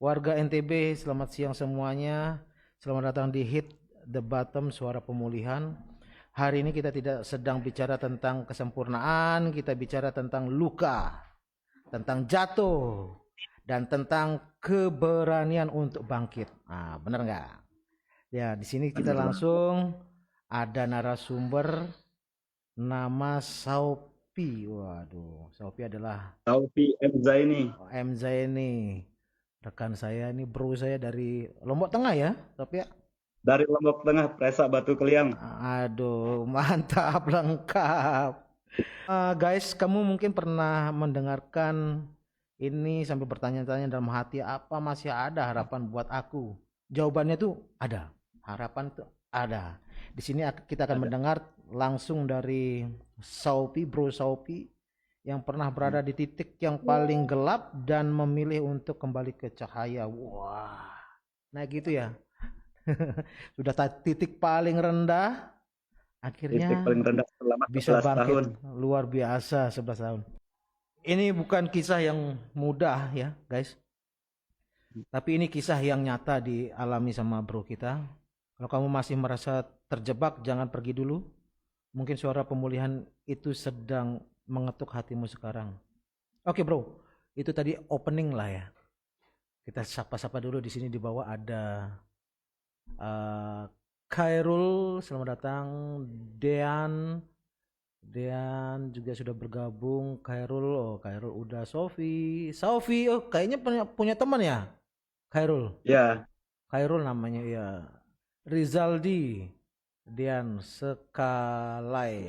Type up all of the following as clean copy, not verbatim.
Warga NTB, selamat siang semuanya. Selamat datang di Hit the Bottom Suara Pemulihan. Hari ini kita tidak sedang bicara tentang kesempurnaan, kita bicara tentang luka, tentang jatuh, dan tentang keberanian untuk bangkit. Nah, benar nggak? Ya, di sini kita Bener banget. langsung ada narasumber nama Saupi. Waduh, Saupi adalah Taufi M. Zaini M Zaini, rekan saya ini, bro saya dari Lombok Tengah ya, tapi ya. dari Lombok Tengah, Presa Batu Keliang. Aduh, mantap lengkap. Guys, kamu mungkin pernah mendengarkan ini sambil bertanya-tanya dalam hati, apa masih ada harapan buat aku? Jawabannya tuh ada, harapan tuh ada. Di sini kita akan Ada. mendengar langsung dari Saupi, Bro Saupi, yang pernah berada di titik yang paling gelap dan memilih untuk kembali ke cahaya. Wah, nah gitu ya. Sudah titik paling rendah, Titik akhirnya paling rendah selama bisa 11 tahun. bangkit. Luar biasa, 11 tahun. Ini bukan kisah yang mudah ya guys, tapi ini kisah yang nyata dialami sama bro kita. Kalau kamu masih merasa terjebak, jangan pergi dulu. Mungkin suara pemulihan itu sedang mengetuk hatimu sekarang. Oke bro, itu tadi opening lah ya. Kita sapa-sapa dulu. Di sini di bawah ada eh, Khairul, selamat datang. Dean, Dean juga sudah bergabung. Khairul, oh Khairul udah. Sofi, oh kayaknya punya teman ya. Khairul, Ya, Khairul namanya ya. Rizaldi, Dean Sekalai.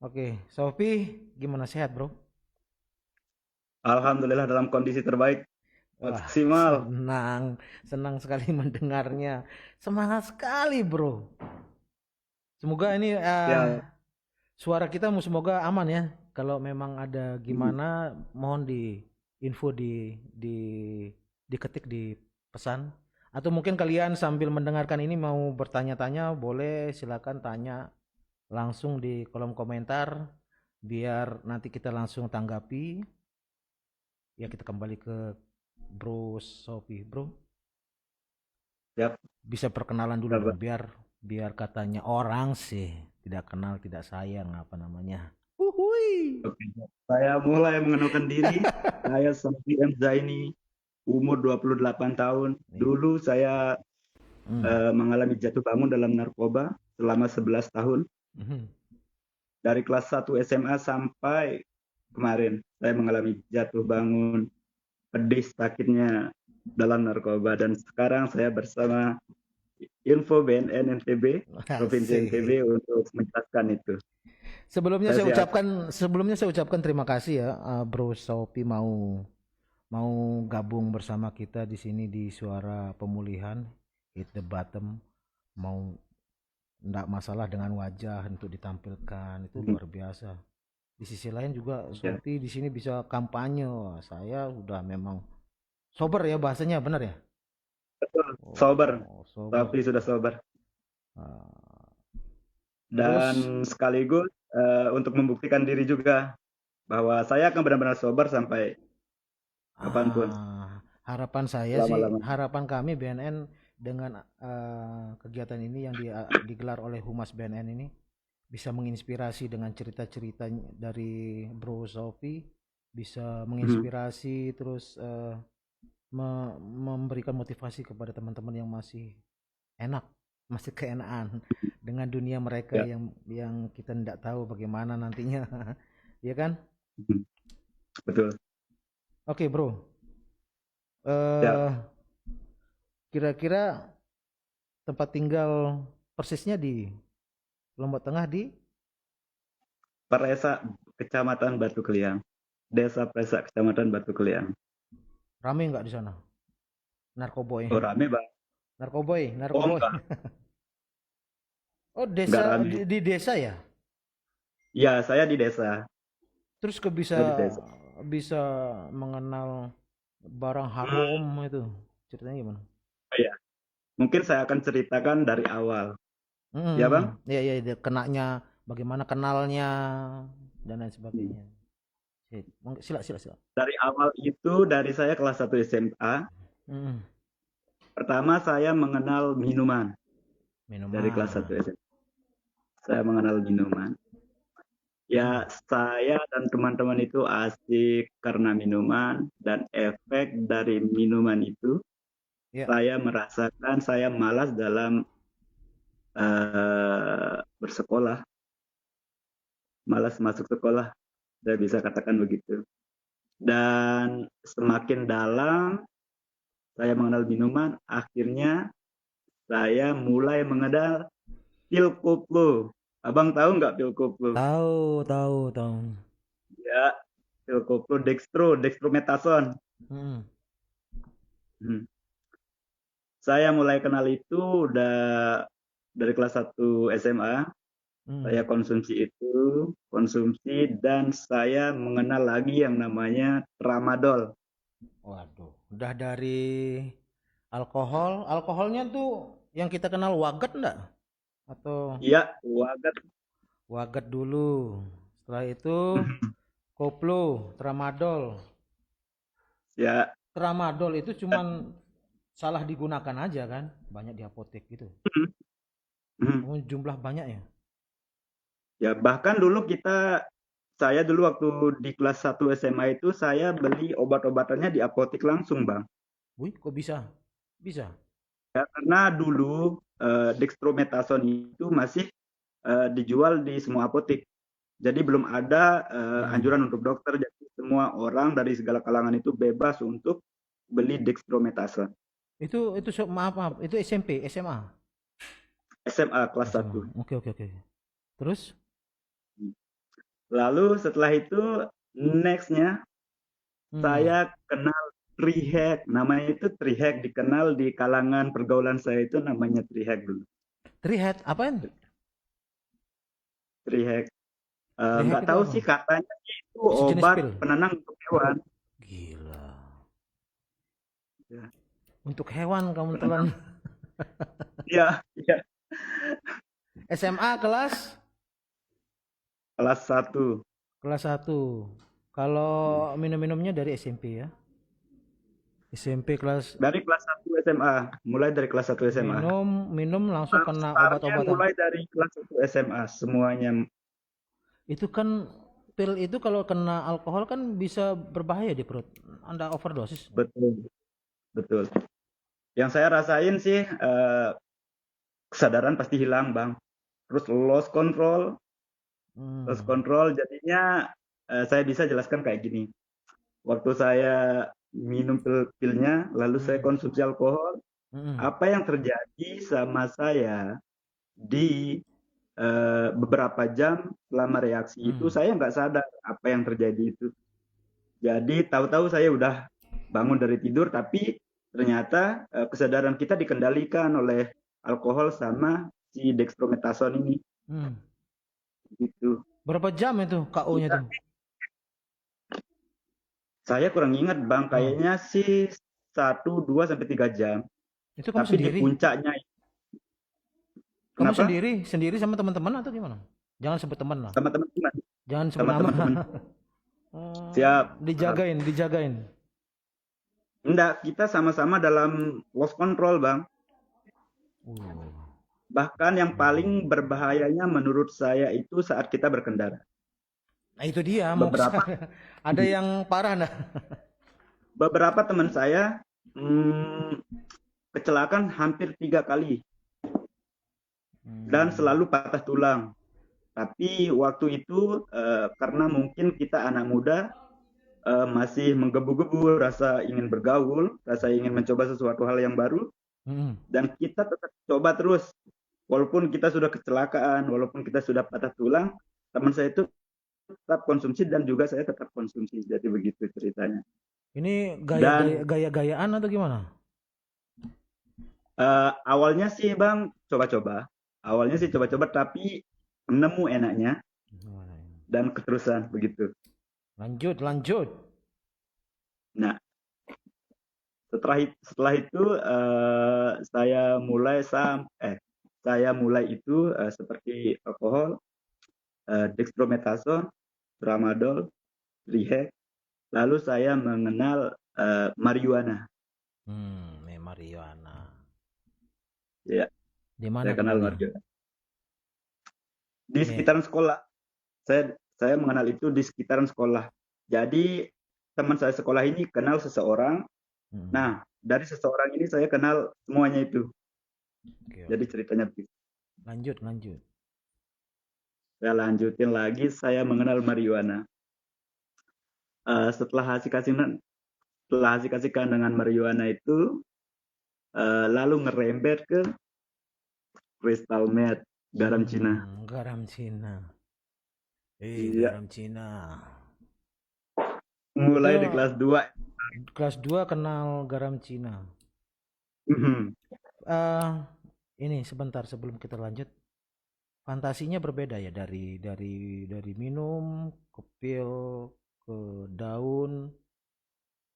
Oke, Sofi, gimana sehat bro? Alhamdulillah dalam kondisi terbaik. Wah, Maksimal. senang sekali mendengarnya. Semangat sekali bro. Semoga ini Ya, suara kita semoga aman ya. Kalau memang ada mm, gimana, mohon di info di diketik di pesan. Atau mungkin kalian sambil mendengarkan ini mau bertanya-tanya, boleh silakan tanya langsung di kolom komentar biar nanti kita langsung tanggapi. Ya kita kembali ke Bro Sofi, Bro. siap. Bisa perkenalan dulu Sabar. dong biar biar katanya orang sih tidak kenal tidak sayang apa namanya. Oke. Saya mulai mengenalkan diri. Saya Taufi M. Zaini, umur 28 tahun. Nih. Dulu saya Hmm. mengalami jatuh bangun dalam narkoba selama 11 tahun. Mhm. Dari kelas 1 SMA sampai kemarin, saya mengalami jatuh bangun, pedih sakitnya dalam narkoba, dan sekarang saya bersama Info BNN NTB Provinsi Asik. NTB untuk menjelaskan itu. Sebelumnya Saya saya siap. ucapkan terima kasih ya, Bro Sopi mau mau gabung bersama kita di sini di Suara Pemulihan Hit the Bottom. Mau ndak masalah dengan wajah untuk ditampilkan itu luar biasa. Di sisi lain juga Ya, Sopi di sini bisa kampanye. Wah, saya udah memang sober ya bahasanya benar ya? betul. Sober, Oh, sober. tapi sudah sober. Ah, terus Dan sekaligus untuk membuktikan diri juga bahwa saya akan benar-benar sober sampai kapanpun, harapan saya sih, lama-lama. harapan kami BNN dengan kegiatan ini yang digelar oleh Humas BNN ini bisa menginspirasi dengan cerita-cerita dari Bro Sofi, bisa Mhm. menginspirasi terus memberikan motivasi kepada teman-teman yang masih enak, masih keenaan dengan dunia mereka Ya, yang kita tidak tahu bagaimana nantinya, ya kan? mhm. Betul. Oke, Bro. Ya, Eh kira-kira tempat tinggal persisnya di Lombok Tengah di Presa Kecamatan Batu Keliang. Desa Presa Kecamatan Batu Keliang. rame nggak di sana? Narkoboy, Oh, rame, Bang. narkoboy, Oh, narkoboy. enggak. Oh, Enggak desa rame. di desa ya? Ya, saya di desa. Terus ke Saya di bisa desa. bisa mengenal barang Hmm, haram itu. Ceritanya gimana? iya. Mungkin saya akan ceritakan dari awal. Ya, Bang? Ya ya dia kenanya bagaimana kenalnya dan lain Hmm. sebagainya. Sila, sila, sila. Dari awal itu, dari saya kelas 1 SMA, Mm, pertama saya mengenal minuman dari kelas 1 minuman. SMA. Saya mengenal minuman. Mm, Ya, saya dan teman-teman itu asik karena minuman dan efek dari minuman itu ya. saya merasakan saya malas dalam bersekolah, malas masuk sekolah, saya bisa katakan begitu. Dan semakin dalam saya mengenal minuman, akhirnya saya mulai mengenal pil koplo. Abang tahu nggak pil koplo? Tahu, tahu, tahu. Ya, pil koplo dextromethasone. Mm, Hmm. Saya mulai kenal itu udah dari kelas 1 SMA. Saya mm. konsumsi dan saya mengenal lagi yang namanya tramadol. Waduh, udah dari alkoholnya tuh yang kita kenal Waget enggak? Atau Iya, wagat. Waget dulu. Setelah itu Koplo, Tramadol. Ya, Tramadol itu cuman salah digunakan aja kan, banyak di apotek gitu. Oh, jumlah banyak ya. ya bahkan dulu saya dulu waktu di kelas 1 SMA itu saya beli obat-obatannya di apotek langsung, Bang. Wih, kok bisa? Bisa. Ya, karena dulu dextromethasone itu masih dijual di semua apotek. Jadi belum ada Mm. anjuran untuk dokter. Jadi semua orang dari segala kalangan itu bebas untuk beli dextromethasone. Maaf, maaf, itu SMP, SMA. SMA kelas SMA. 1. Oke, oke, oke. Terus? Lalu setelah itu nextnya Hmm. saya kenal Trihack. Namanya itu Trihack, dikenal di kalangan pergaulan saya itu namanya Trihack dulu. Trihead, apaan? Trihack. Trihead Nggak itu tahu apa? sih katanya itu Sejenis obat pil. penenang untuk hewan. Gila. Ya. Untuk hewan kamu telan. Penenang. Iya, iya. SMA kelas Kelas 1. kelas 1. Kalau minum-minumnya dari SMP ya. SMP kelas Dari kelas 1 SMA. Mulai dari kelas 1 SMA. minum minum langsung kena Startnya obat-obatan. mulai dari kelas 1 SMA. Semuanya Itu kan pil itu kalau kena alkohol kan bisa berbahaya di perut. Anda overdosis. betul. Betul. Yang saya rasain sih kesadaran pasti hilang, Bang. Terus lost Hmm. control jadinya saya bisa jelaskan kayak gini. Waktu saya minum pilnya, lalu saya Hmm. konsumsi alkohol, Hmm. apa yang terjadi sama saya di beberapa jam selama reaksi itu Hmm. saya nggak sadar apa yang terjadi itu. Jadi tahu-tahu saya udah bangun dari tidur, tapi ternyata kesadaran kita dikendalikan oleh alkohol sama si dextromethasone ini. Hmm. Gitu. Berapa jam itu KO-nya Kita, tuh? saya kurang ingat Bang, Hmm. kayaknya sih 1, 2 sampai 3 jam. Itu kamu Tapi di sendiri? puncaknya, Kamu kenapa? sendiri, sendiri sama teman-teman atau gimana? Jangan sebut teman lah. Sama teman-teman, Jangan sebut sama nama. teman-teman. Oh, Siap. dijagain, dijagain. Enggak, kita sama-sama dalam lost control, Bang. Uh, Bahkan yang paling hmm. berbahayanya menurut saya itu saat kita berkendara. Nah itu dia, mau Beberapa ada yang parah nah. beberapa teman saya hmm, kecelakaan hampir 3 kali dan Hmm. selalu patah tulang. Tapi waktu itu karena mungkin kita anak muda masih menggebu-gebu rasa ingin bergaul, rasa ingin mencoba sesuatu hal yang baru, Hmm. dan kita tetap coba terus. Walaupun kita sudah kecelakaan, walaupun kita sudah patah tulang, teman saya itu tetap konsumsi dan juga saya tetap konsumsi. Jadi begitu ceritanya. Ini Dan gaya-gayaan atau gimana? awalnya sih Bang coba-coba. Awalnya sih coba-coba tapi nemu enaknya dan keterusan begitu. Lanjut, lanjut. Nah, setelah itu saya mulai itu seperti alkohol, dextromethasone, tramadol, Rihek. Lalu saya mengenal marijuana. Marijuana. Ya, Di mana saya kenal kenalnya? marijuana. Di Me, sekitaran sekolah. Saya mengenal itu di sekitaran sekolah. Jadi teman saya sekolah ini kenal seseorang. hmm, Nah, dari seseorang ini saya kenal semuanya itu. oke, Jadi oke. ceritanya begitu. Lanjut, lanjut. Saya lanjutin lagi, saya mengenal marijuana. Setelah asik-asikan dengan marijuana itu, lalu ngerembet ke crystal meth, garam Cina. Garam Cina. Iya, Garam Cina. Itu mulai di kelas 2. kelas 2 kenal garam Cina. Eh, ini sebentar sebelum kita lanjut. Fantasinya berbeda ya dari minum ke pil ke daun.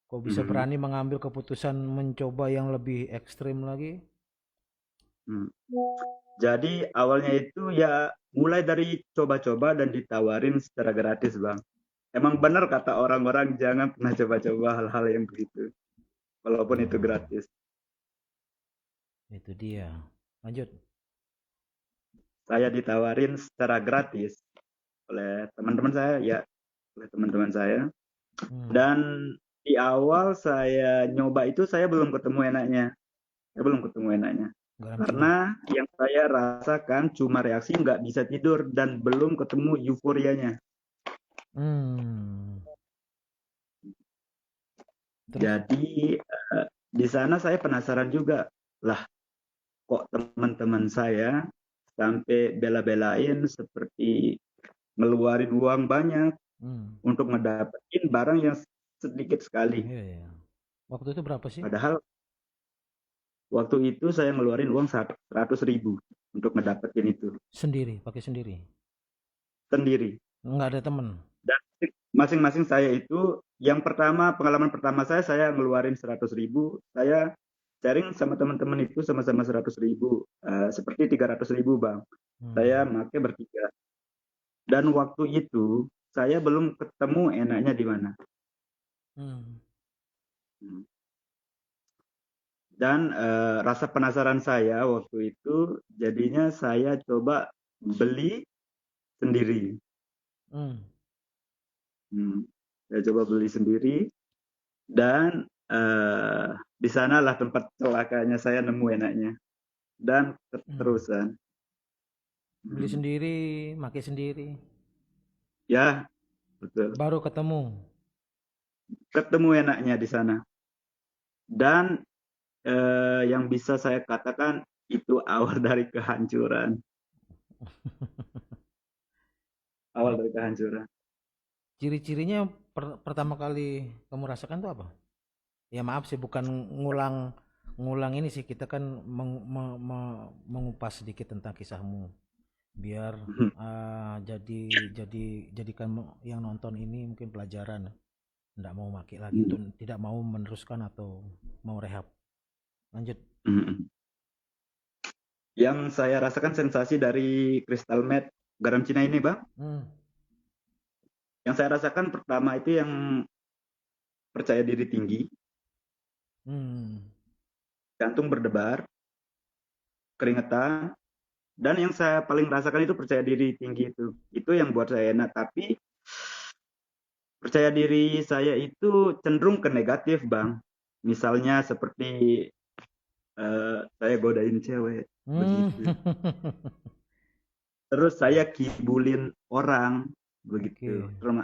Kok bisa berani mengambil keputusan mencoba yang lebih ekstrim lagi? Jadi awalnya itu ya mulai dari coba-coba dan ditawarin secara gratis, Bang. Emang benar kata orang-orang jangan pernah coba-coba hal-hal yang begitu, walaupun itu Hmm, gratis. itu dia. Lanjut. Saya ditawarin secara gratis oleh teman-teman saya, ya, oleh teman-teman saya. Hmm, Dan di awal saya nyoba itu saya belum ketemu enaknya. Saya belum ketemu enaknya. garam Cina. Karena yang saya rasakan cuma reaksi nggak bisa tidur dan belum ketemu euforianya. Hmm, terus? Jadi di sana saya penasaran juga, lah kok teman-teman saya sampai bela-belain seperti ngeluarin uang banyak Hmm, untuk ngedapetin barang yang sedikit sekali. iya, iya. Waktu itu berapa sih? Padahal waktu itu saya ngeluarin uang 100.000 untuk ngedapetin itu Sendiri, pakai sendiri. sendiri. Nggak ada temen. Dan masing-masing saya itu, yang pertama, pengalaman pertama saya ngeluarin 100.000, saya sharing sama teman-teman itu sama-sama 100.000, seperti 300.000, Bang. Saya Hmm, pakai bertiga. Dan waktu itu saya belum ketemu enaknya di mana. hmm, Dan rasa penasaran saya waktu itu jadinya saya coba beli sendiri. hmm, Saya coba beli sendiri dan di sanalah tempat celakanya saya nemu enaknya dan hmm. keterusan. Beli sendiri, pakai sendiri. Ya, betul. Baru ketemu. Ketemu enaknya di sana. Dan yang bisa saya katakan itu awal dari kehancuran. Awal dari kehancuran. Ciri-cirinya pertama kali kamu rasakan tuh apa? Ya maaf sih bukan ngulang ngulang ini sih kita kan mengupas sedikit tentang kisahmu biar jadikan yang nonton ini mungkin pelajaran tidak mau maki lagi untuk tidak mau meneruskan atau mau rehab. Lanjut. Yang saya rasakan sensasi dari crystal meth garam Cina ini, Bang. Hmm. Yang saya rasakan pertama itu yang percaya diri tinggi, Hmm. jantung berdebar, keringetan, dan yang saya paling rasakan itu percaya diri tinggi itu. Itu yang buat saya enak. Tapi percaya diri saya itu cenderung ke negatif, Bang. Misalnya seperti saya godain cewek, Hmm. begitu. Terus saya kibulin orang, begitu. Oke.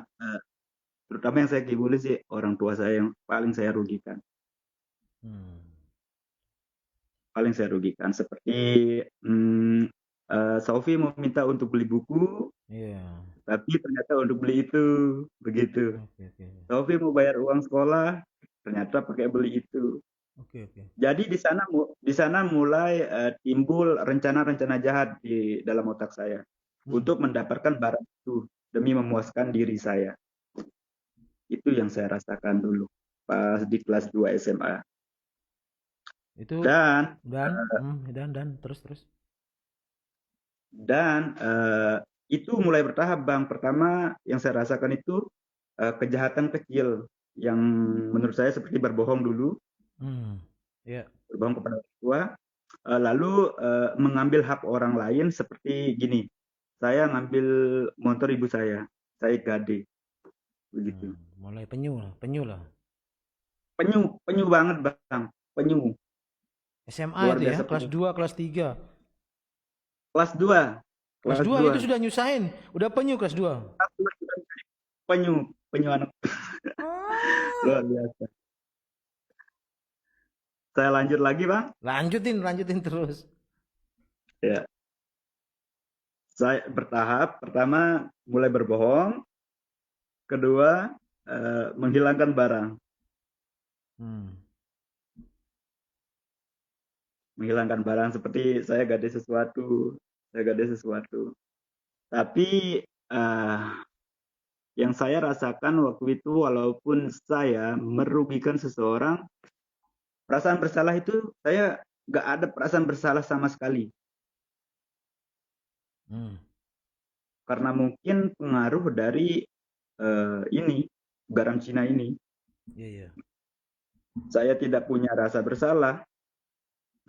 Terutama yang saya kibulin sih orang tua saya yang paling saya rugikan. Hmm. Paling saya rugikan. Seperti Sofi mau minta untuk beli buku, Iya. tapi ternyata untuk beli itu, begitu. Oke, oke. Sofi mau bayar uang sekolah, ternyata pakai beli itu. Oke, oke. Jadi di sana mulai timbul rencana-rencana jahat di dalam otak saya Hmm. untuk mendapatkan barang itu demi memuaskan diri saya. Itu yang saya rasakan dulu pas di kelas 2 SMA. Itu Dan dan terus terus. dan itu mulai bertahap, Bang. Pertama yang saya rasakan itu kejahatan kecil yang menurut saya seperti berbohong dulu, Ya. berbohong kepada orang tua, lalu mengambil hak orang lain seperti gini, saya ngambil motor ibu saya gade, begitu. Mulai penyu lah. Penyu banget bang, penyu, SMA luar itu ya, biasa kelas penyu. 2, kelas 3. Kelas 2, Kelas kelas 2 2, itu sudah nyusahin, udah penyu kelas 2. kelas 2 sudah penyu, penyu anak luar biasa. Saya lanjut lagi bang. Lanjutin terus. Ya, saya bertahap. Pertama mulai berbohong, kedua menghilangkan barang, Hmm. menghilangkan barang seperti saya gade sesuatu. Tapi yang saya rasakan waktu itu, walaupun saya merugikan seseorang, perasaan bersalah itu saya nggak ada perasaan bersalah sama sekali. Karena mungkin pengaruh dari ini, garam Cina ini. Iya. Saya tidak punya rasa bersalah.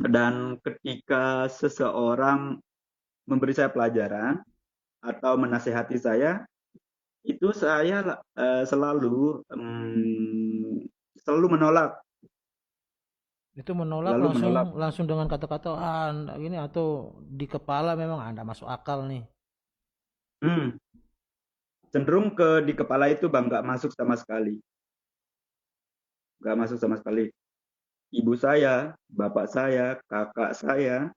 Dan ketika seseorang memberi saya pelajaran atau menasehati saya, itu saya selalu menolak, Itu menolak selalu menolak. langsung dengan kata-kata ini atau di kepala memang Anda masuk akal nih. Hmm, cenderung di kepala itu bang, nggak masuk sama sekali, nggak masuk sama sekali. Ibu saya, bapak saya, kakak saya,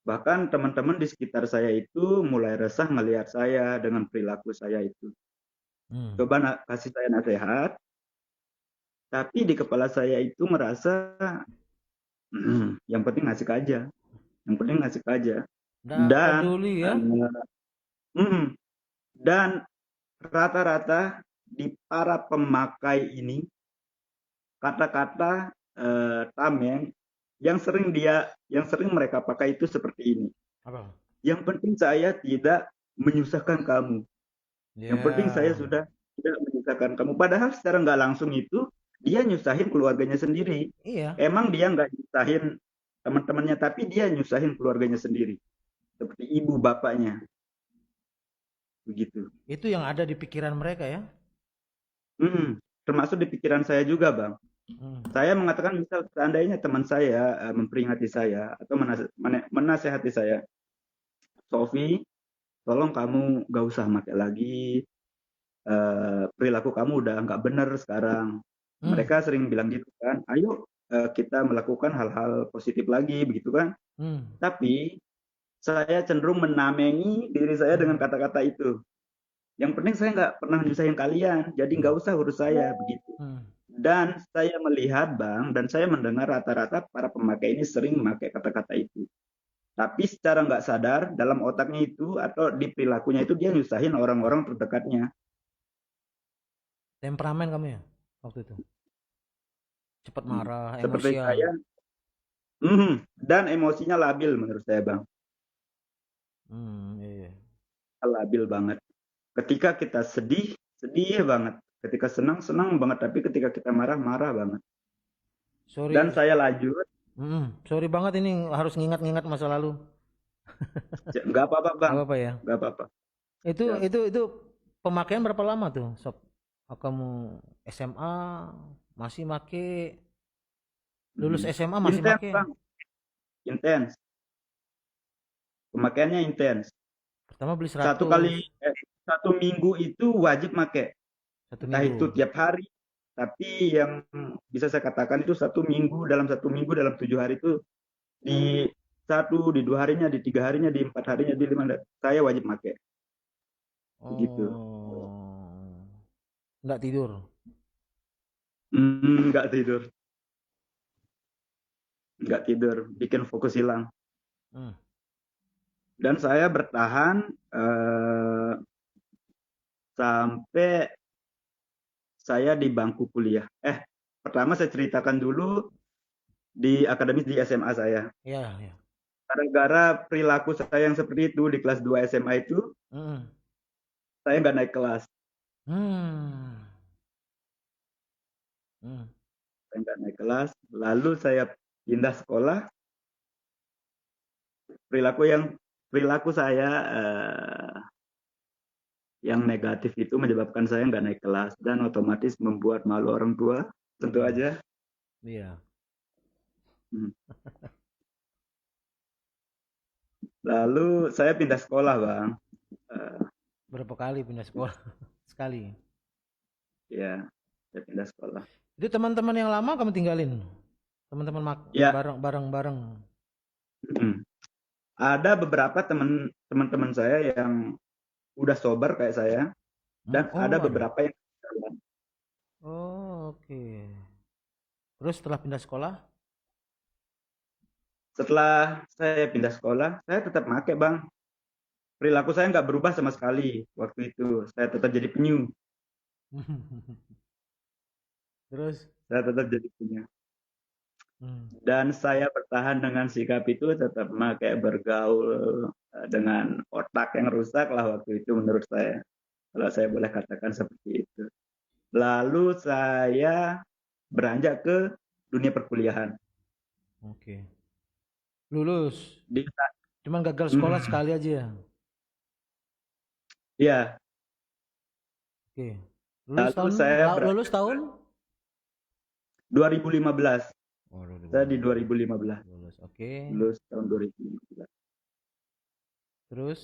bahkan teman-teman di sekitar saya itu mulai resah melihat saya dengan perilaku saya itu. Coba kasih saya nasihat, tapi di kepala saya itu merasa yang penting ngasih aja, yang penting ngasih aja. Nggak Dan peduli ya. dan rata-rata di para pemakai ini kata-kata tameng yang sering mereka pakai itu seperti ini. Apa? Yang penting saya tidak menyusahkan kamu. Yang penting saya Ya. sudah tidak menyusahkan kamu. Padahal secara nggak langsung itu dia nyusahin keluarganya sendiri. Iya. Emang dia nggak nyusahin teman-temannya, tapi dia nyusahin keluarganya sendiri. Seperti ibu bapaknya. Begitu. Itu yang ada di pikiran mereka ya. Termasuk di pikiran saya juga, Bang. Saya mengatakan misal seandainya teman saya memperingati saya atau menasehati saya, Sofi, tolong kamu gak usah pakai lagi, perilaku kamu udah nggak benar sekarang. Mereka sering bilang gitu kan, ayo kita melakukan hal-hal positif lagi, begitu kan. Tapi saya cenderung menamengi diri saya dengan kata-kata itu. Yang penting saya nggak pernah nyusahin kalian, jadi nggak usah urus saya, begitu. Dan saya melihat bang, dan saya mendengar rata-rata para pemakai ini sering memakai kata-kata itu. Tapi secara nggak sadar dalam otaknya itu atau di perilakunya itu dia nyusahin orang-orang terdekatnya. Temperamen kamu ya waktu itu. Cepat marah, Seperti emosian. saya, dan emosinya labil menurut saya bang, Iya. labil banget. Ketika kita sedih, sedih banget. Ketika senang, senang banget. Tapi ketika kita marah, marah banget. Dan Sorry. saya lanjut. Sorry banget ini harus ngingat-ngingat masa lalu. Nggak apa-apa Gak bang, apa-apa ya. nggak apa-apa. Itu Ya. itu pemakaian berapa lama tuh, Sob? Kamu SMA masih make, lulus SMA masih Intens make. bang, intens. Pemakaiannya intens. Pertama beli Satu 100. kali, satu minggu itu wajib make. Satu Entah minggu. itu tiap hari. Tapi yang bisa saya katakan itu satu minggu dalam 7 hari itu di di 2 harinya, di 3 harinya, di 4 harinya, di 5 saya wajib make. Begitu. Oh. Nggak tidur. Nggak tidur. Nggak tidur, bikin fokus hilang. Dan saya bertahan sampai saya di bangku kuliah. Pertama saya ceritakan dulu di akademis di SMA saya. Iya, ya. Gara-gara perilaku saya yang seperti itu di kelas 2 SMA itu, saya nggak naik kelas. Hmm. Hmm. Saya nggak naik kelas. Lalu saya pindah sekolah. Perilaku yang perilaku saya yang negatif itu menyebabkan saya nggak naik kelas dan otomatis membuat malu orang tua. Tentu Hmm. aja. Iya. Hmm. Lalu saya pindah sekolah, Bang. Eh, Berapa kali pindah sekolah? Sekali. ya, saya pindah sekolah. Itu teman-teman yang lama kamu tinggalin? Teman-teman Ya, bareng-bareng. hmm. Ada beberapa teman-teman saya yang udah sober kayak saya Hmm? dan ada Oh, ada. beberapa yang jalan. Oh, oke. Terus setelah pindah sekolah? Setelah saya pindah sekolah, saya tetap make, Bang. Perilaku saya nggak berubah sama sekali waktu itu. Saya tetap jadi penyu. Terus? Saya tetap jadi penyu. Hmm. Dan saya bertahan dengan sikap itu tetap pakai bergaul dengan otak yang rusak lah waktu itu menurut saya. Kalau saya boleh katakan seperti itu. Lalu saya beranjak ke dunia perkuliahan. Oke. Lulus. Di, Cuman gagal sekolah hmm, sekali aja ya. ya, Oke. lalu saya Lulus beranjak tahun? 2015. Oh, Saya di 2015. 2015. Lulus. Oke. Lulus tahun 2015. Terus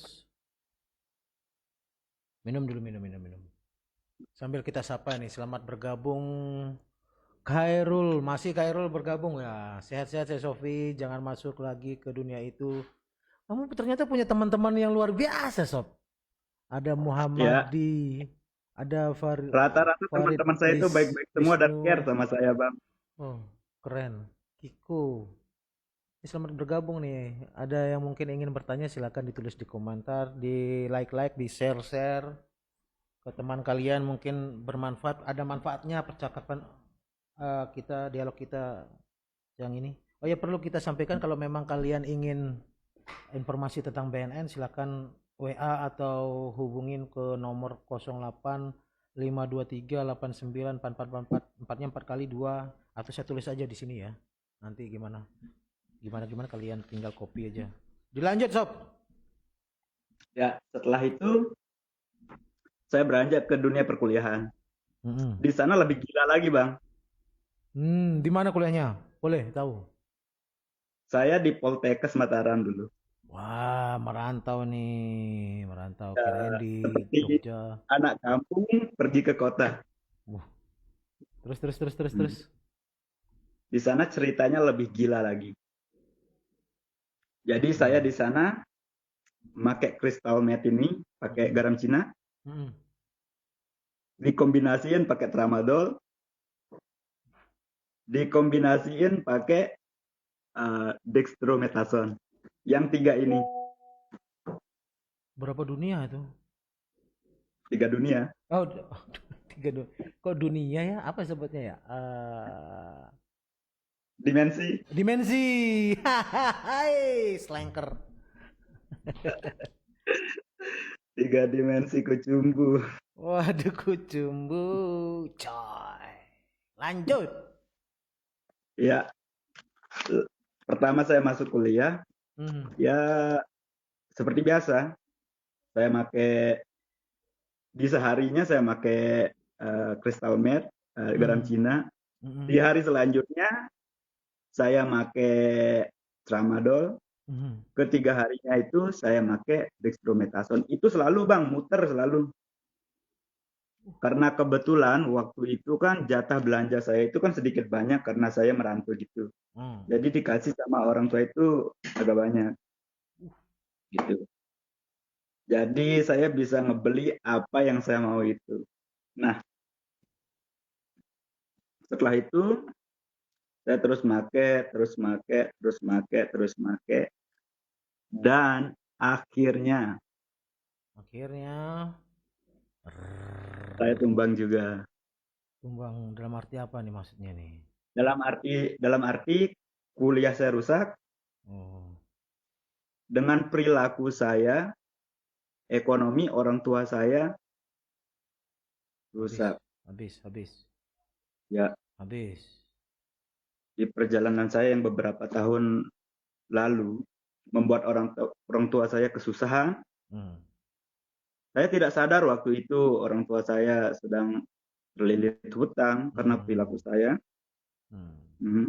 minum dulu, minum. Sambil kita sapa nih, selamat bergabung Khairul, masih Khairul bergabung ya. Sehat-sehat saya Sofi, jangan masuk lagi ke dunia itu. Kamu ternyata punya teman-teman yang luar biasa, Sob. Ada Ya, Muhammadi, ada rata-rata Farid teman-teman saya itu baik-baik semua dan care Wisnu. sama saya, Bang. Oh, keren. Kiko. Selamat bergabung nih. Ada yang mungkin ingin bertanya silakan ditulis di komentar, di like-like, di share-share ke teman kalian mungkin bermanfaat, ada manfaatnya percakapan kita, dialog kita yang ini. Oh ya, perlu kita sampaikan kalau memang kalian ingin informasi tentang BNN silakan WA atau hubungin ke nomor 08 523 89 4444, empatnya 4 kali 2, atau saya tulis aja di sini ya. Nanti gimana? Gimana kalian tinggal copy aja. Dilanjut, Sob. Ya, setelah itu saya beranjak ke dunia perkuliahan. Mm-mm. Di sana lebih gila lagi, Bang. Di mana kuliahnya? Boleh tahu? Saya di Poltekkes Mataram dulu. Wah, merantau nih, merantau. Ya, Kirain di seperti Jogja. anak kampung pergi ke kota. Wah, terus. Hmm. Di sana ceritanya lebih gila lagi. Jadi saya Hmm. di sana pakai crystal meth ini, pakai Mm-mm. garam Cina, Mm-mm. dikombinasiin pakai tramadol, dikombinasiin pakai dextromethasone. Yang tiga ini, Berapa dunia itu? tiga dunia. Oh, tiga dunia. Kok dunia ya? Apa sebutnya ya? Dimensi, Dimensi. Hai, slanker. tiga dimensi kucumbu. Waduh, kucumbu, coy. Lanjut. Ya, pertama saya masuk kuliah, Hmm. ya seperti biasa. Saya pakai di seharinya saya pakai crystal meth, garam Hmm. Cina. Di Hmm. hari selanjutnya saya pakai tramadol. Hmm. Ketiga harinya itu saya pakai dextromethasone. Itu selalu, Bang, muter selalu. Karena kebetulan waktu itu kan jatah belanja saya itu kan sedikit banyak karena saya merantau gitu. Hmm. Jadi dikasih sama orang tua itu agak banyak gitu. Jadi saya bisa ngebeli apa yang saya mau itu. Nah, setelah itu saya terus make dan akhirnya Akhirnya saya tumbang juga. tumbang dalam arti apa nih maksudnya nih? Dalam arti kuliah saya rusak Oh. dengan perilaku saya, ekonomi orang tua saya Habis, rusak. habis, Ya, habis. di perjalanan saya yang beberapa tahun lalu membuat orang tua saya kesusahan. Hmm. Saya tidak sadar waktu itu orang tua saya sedang terlilit hutang karena perilaku Hmm. saya. Hmm. Mhm.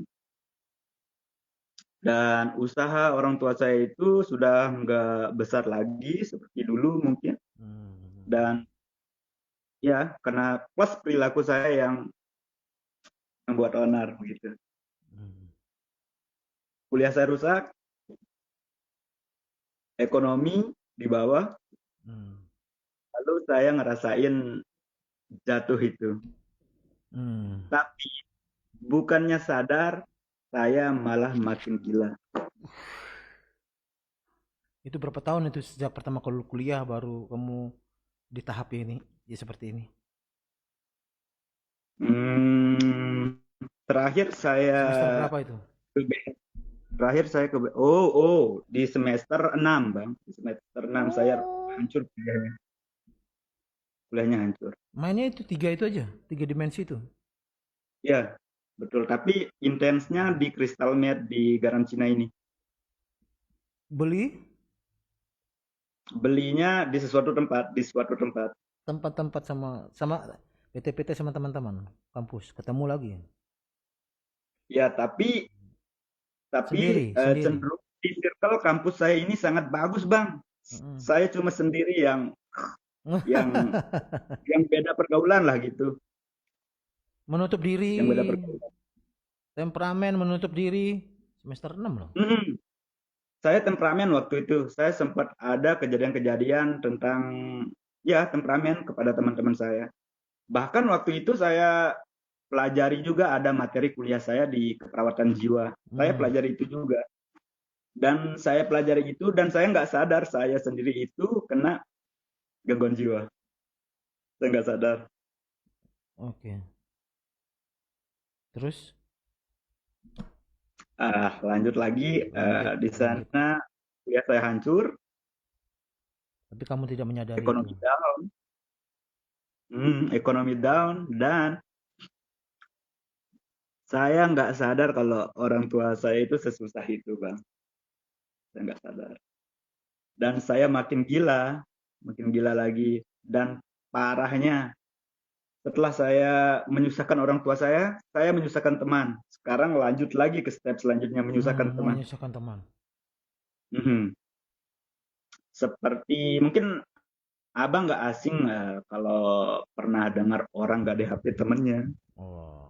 Dan usaha orang tua saya itu sudah nggak besar lagi seperti dulu mungkin. Hmm. Dan ya, karena plus perilaku saya yang membuat onar begitu. Hmm. Kuliah saya rusak, ekonomi di bawah, Hmm. lalu saya ngerasain jatuh itu. Hmm. Tapi bukannya sadar, saya malah makin gila. Itu berapa tahun itu sejak pertama kali kuliah baru kamu di tahap ini, ya seperti ini? Hmm, terakhir saya Semester berapa itu? ke terakhir saya ke oh di semester 6 Bang. Di semester 6 saya Oh, hancur kuliahnya. Kuliahnya hancur. mainnya itu tiga itu aja, tiga dimensi itu. Ya, betul. Tapi intensnya di Crystal Med di Garancina ini. Beli Belinya di suatu tempat. tempat-tempat sama sama PT-PT sama teman-teman kampus, ketemu lagi. Ya, tapi Sendiri, sendiri. cenderung di circle kampus saya ini sangat bagus, Bang. Mm-mm. Saya cuma sendiri yang yang beda pergaulan lah gitu. Menutup diri, Yang beda pergaulan. temperamen menutup diri. Semester 6 loh. Mm-mm. Saya temperamen waktu itu. Saya sempat ada kejadian-kejadian tentang ya temperamen kepada teman-teman saya. Bahkan waktu itu saya pelajari juga ada materi kuliah saya di keperawatan jiwa. Saya Mm-mm. pelajari itu juga. Dan saya pelajari itu dan saya nggak sadar saya sendiri itu kena gangguan jiwa. Saya nggak sadar. Oke. Terus Lanjut lagi lanjut, di lanjut. sana kuliah saya hancur, Tapi kamu tidak menyadari itu. ekonomi down, ekonomi down dan saya nggak sadar kalau orang tua saya itu sesusah itu, Bang. Saya nggak sadar. Dan saya makin gila lagi. Dan parahnya, setelah saya menyusahkan orang tua saya menyusahkan teman. Sekarang lanjut lagi ke step selanjutnya menyusahkan teman. Menyusahkan teman. Mhm. Seperti mungkin abang nggak asing kalau pernah dengar orang nggak di HP temennya. Oh.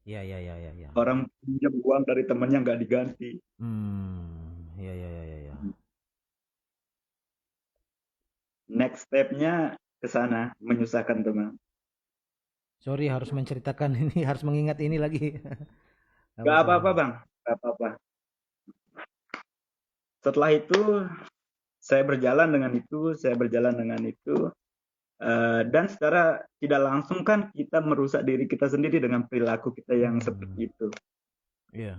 Ya, ya, ya, ya, ya. Orang pinjam uang dari temennya nggak diganti. Ya, ya, ya, ya, ya. Next stepnya ke sana menyusahkan teman. Sorry harus menceritakan ini, harus mengingat ini lagi. Gak Gak apa-apa. apa-apa bang, gak apa-apa. Setelah itu saya berjalan dengan itu, dan secara tidak langsung kan kita merusak diri kita sendiri dengan perilaku kita yang Hmm. seperti itu. Iya.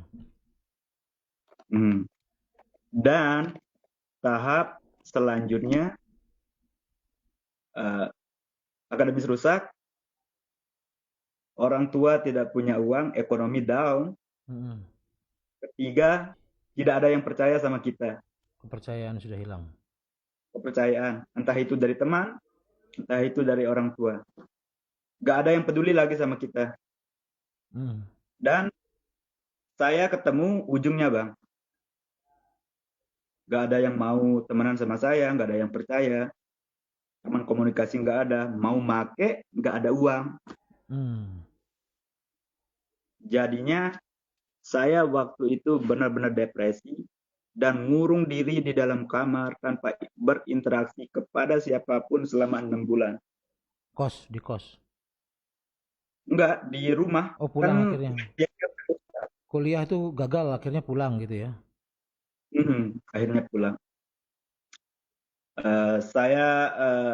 Hmm. Dan tahap selanjutnya eh, akademis rusak, orang tua tidak punya uang, ekonomi down. Mm-mm. Ketiga, tidak ada yang percaya sama kita. Kepercayaan sudah hilang. Kepercayaan, entah itu dari teman, entah itu dari orang tua. Gak ada yang peduli lagi sama kita. Hmm. Dan saya ketemu ujungnya bang. Gak ada yang mau temenan sama saya, gak ada yang percaya. Teman komunikasi gak ada. Mau make, gak ada uang. Hmm. Jadinya saya waktu itu benar-benar depresi dan ngurung diri di dalam kamar tanpa berinteraksi kepada siapapun selama 6 bulan. Kos di kos. Enggak, di rumah. Oh Kan pulang akhirnya. ya, Kuliah itu gagal akhirnya pulang gitu ya. akhirnya pulang. Saya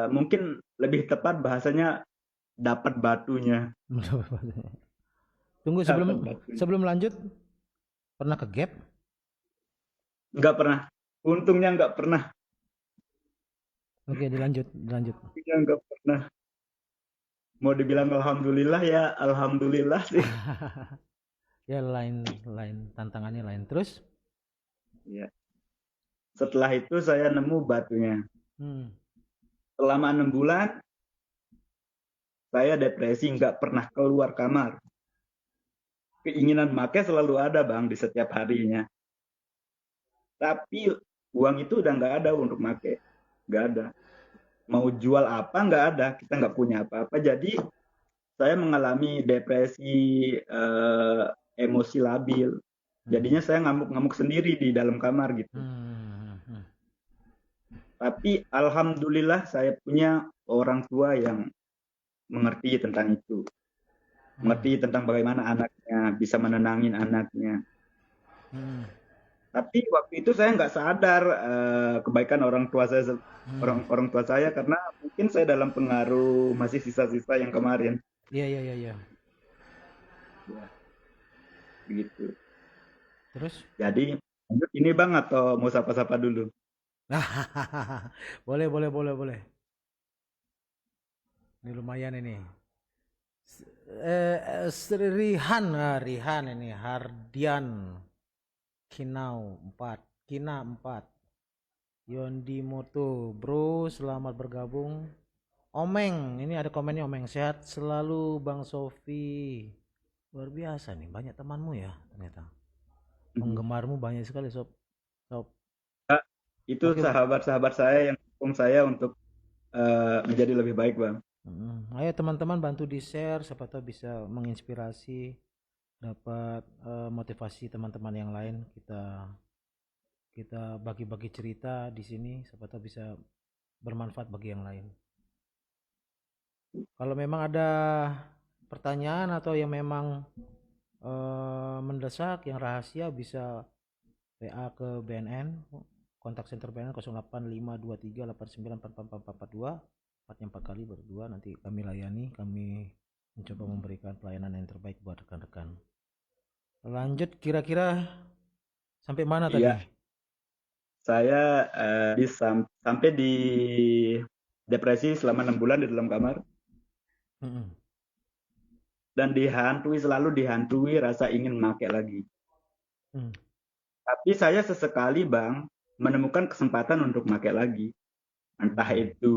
mungkin lebih tepat bahasanya dapat batunya. Tunggu Dapat sebelum batunya. sebelum lanjut pernah ke gap? Enggak pernah. Untungnya enggak pernah. Oke dilanjut, dilanjut. Untungnya enggak pernah. mau dibilang alhamdulillah ya alhamdulillah sih. Ya lain lain tantangannya lain. Terus? Ya. Setelah itu saya nemu batunya. Hmm. Selama 6 bulan saya depresi, nggak pernah keluar kamar. Keinginan makan selalu ada bang di setiap harinya. Tapi uang itu udah nggak ada untuk make, nggak ada. Mau jual apa nggak ada, kita nggak punya apa-apa. Jadi saya mengalami depresi, emosi labil. Hmm. Jadinya saya ngamuk-ngamuk sendiri di dalam kamar gitu. Hmm. Hmm. Tapi alhamdulillah saya punya orang tua yang mengerti tentang itu, Hmm. mengerti tentang bagaimana anaknya bisa menenangin anaknya. Hmm. Tapi waktu itu saya nggak sadar kebaikan orang tua saya, Hmm. orang tua saya, karena mungkin saya dalam pengaruh masih sisa-sisa yang kemarin. Iya iya iya iya. Ya, begitu. Terus? Jadi lanjut ini bang atau mau sapa-sapa dulu? Boleh boleh boleh boleh. Ini lumayan ini. Rihan, Rihan ini Hardian Kinau 4, Kina 4. Yondi Moto, bro, selamat bergabung. Omeng, ini ada komennya Omeng, sehat selalu Bang Sofi. Luar biasa nih, banyak temanmu ya ternyata. Penggemarmu banyak sekali, Sob. Sob. Kak, itu Oke, sahabat-sahabat saya yang dukung saya untuk menjadi lebih baik bang. Ayo teman-teman bantu di-share, siapa tahu bisa menginspirasi, dapat motivasi teman-teman yang lain. Kita kita bagi-bagi cerita di sini, siapa tahu bisa bermanfaat bagi yang lain. Kalau memang ada pertanyaan atau yang memang mendesak, yang rahasia bisa WA ke BNN, kontak center BNN 085238944442, empatnya 4 kali berdua, nanti kami layani, kami mencoba memberikan pelayanan yang terbaik buat rekan-rekan. Lanjut, kira-kira sampai mana tadi? Iya, saya sampai di depresi selama 6 bulan di dalam kamar Mm-mm. dan selalu dihantui rasa ingin make lagi. Mm. Tapi saya sesekali bang menemukan kesempatan untuk make lagi. Entah Mm. itu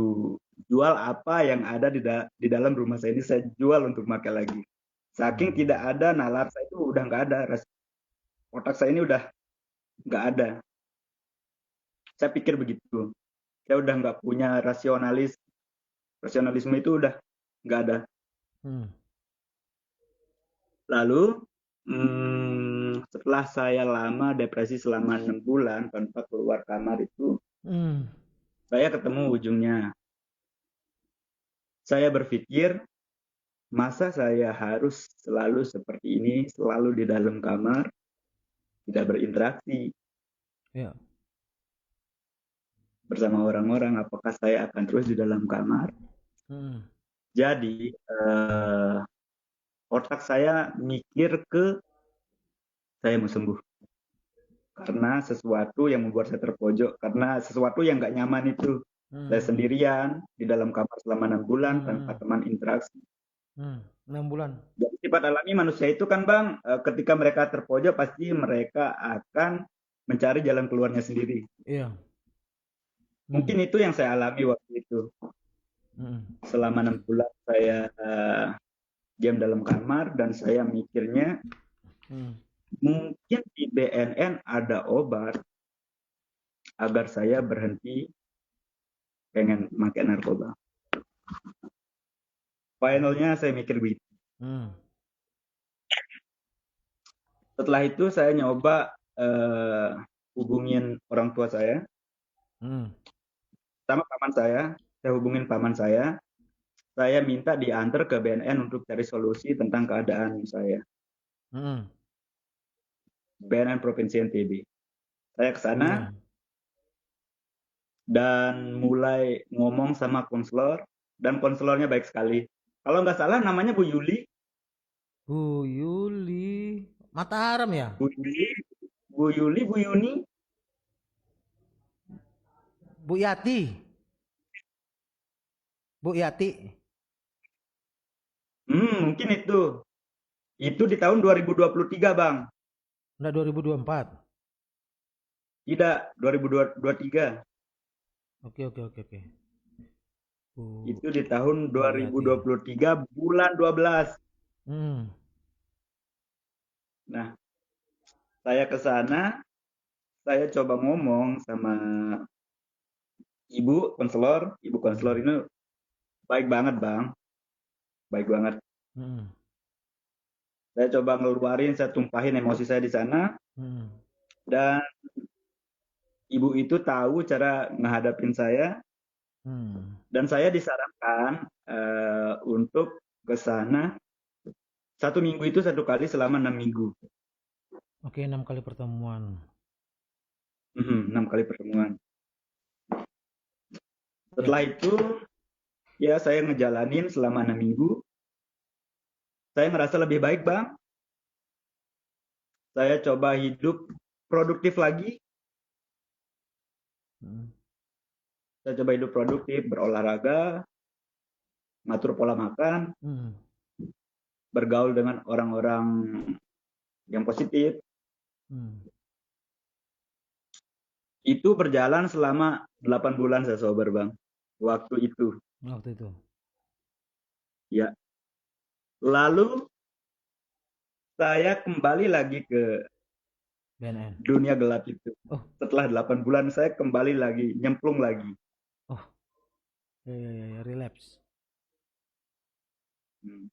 jual apa yang ada di dalam rumah saya ini, saya jual untuk make lagi. Saking tidak Mm. ada, nalar saya itu udah nggak ada, otak saya ini udah nggak ada. Saya pikir begitu. Saya udah nggak punya rasionalisme itu udah nggak ada. Mm. Lalu setelah saya lama depresi selama 6 bulan tanpa keluar kamar itu, Mm. saya ketemu ujungnya. Saya berpikir, masa saya harus selalu seperti ini, selalu di dalam kamar, tidak berinteraksi Ya. bersama orang-orang, apakah saya akan terus di dalam kamar? Mm. Jadi otak saya mikir ke saya mau sembuh karena sesuatu yang membuat saya terpojok, karena sesuatu yang nggak nyaman itu. Saya Mm. sendirian di dalam kamar selama 6 bulan tanpa Mm. teman interaksi. Mm. 6 bulan. Jadi sifat alami manusia itu kan bang, ketika mereka terpojok pasti mereka akan mencari jalan keluarnya sendiri. Iya. Mm. Mungkin itu yang saya alami waktu itu. Mm. Selama 6 bulan saya diam dalam kamar dan saya mikirnya Mm. mungkin di BNN ada obat agar saya berhenti pengen pakai narkoba. Finalnya saya mikir begitu. Mm. Setelah itu saya nyoba hubungin orang tua saya Mm. sama paman saya hubungin paman saya minta diantar ke BNN untuk cari solusi tentang keadaan saya. Mm. BNN Provinsi NTB. Saya ke sana Iya. dan mulai ngomong sama konselor, dan konselornya baik sekali. Kalau nggak salah namanya Bu Yuli. Bu Yuli Mataram ya? Bu Yuli, Bu Yuli, Bu Yuni. Bu Yati. Bu Yati. Mungkin itu di tahun 2023 bang, Enggak 2024. tidak 2023. Oke, oke, oke, oke. Itu di tahun Coba lihat ya. 2023 bulan 12. Hmm. Nah, saya ke sana, saya coba ngomong sama ibu konselor ini baik banget bang, baik banget. Hmm. Saya coba ngeluarin, saya tumpahin emosi saya di sana, Hmm. dan ibu itu tahu cara menghadapin saya, Hmm. dan saya disarankan untuk ke sana 1 minggu itu 1 kali selama 6 minggu. Oke, 6 kali pertemuan. 6 kali pertemuan. Ya. Setelah itu ya saya ngejalanin selama 6 minggu. Saya ngerasa lebih baik bang. Saya coba hidup produktif lagi. Hmm. Saya coba hidup produktif, berolahraga, ngatur pola makan, Hmm. bergaul dengan orang-orang yang positif. Hmm. Itu berjalan selama 8 bulan saya sober bang. Waktu itu. Waktu itu. Ya. Lalu saya kembali lagi ke BNN. dunia gelap itu. Oh, Setelah 8 bulan saya kembali lagi, nyemplung lagi. oh, ya, ya, ya, ya, relapse. Hmm.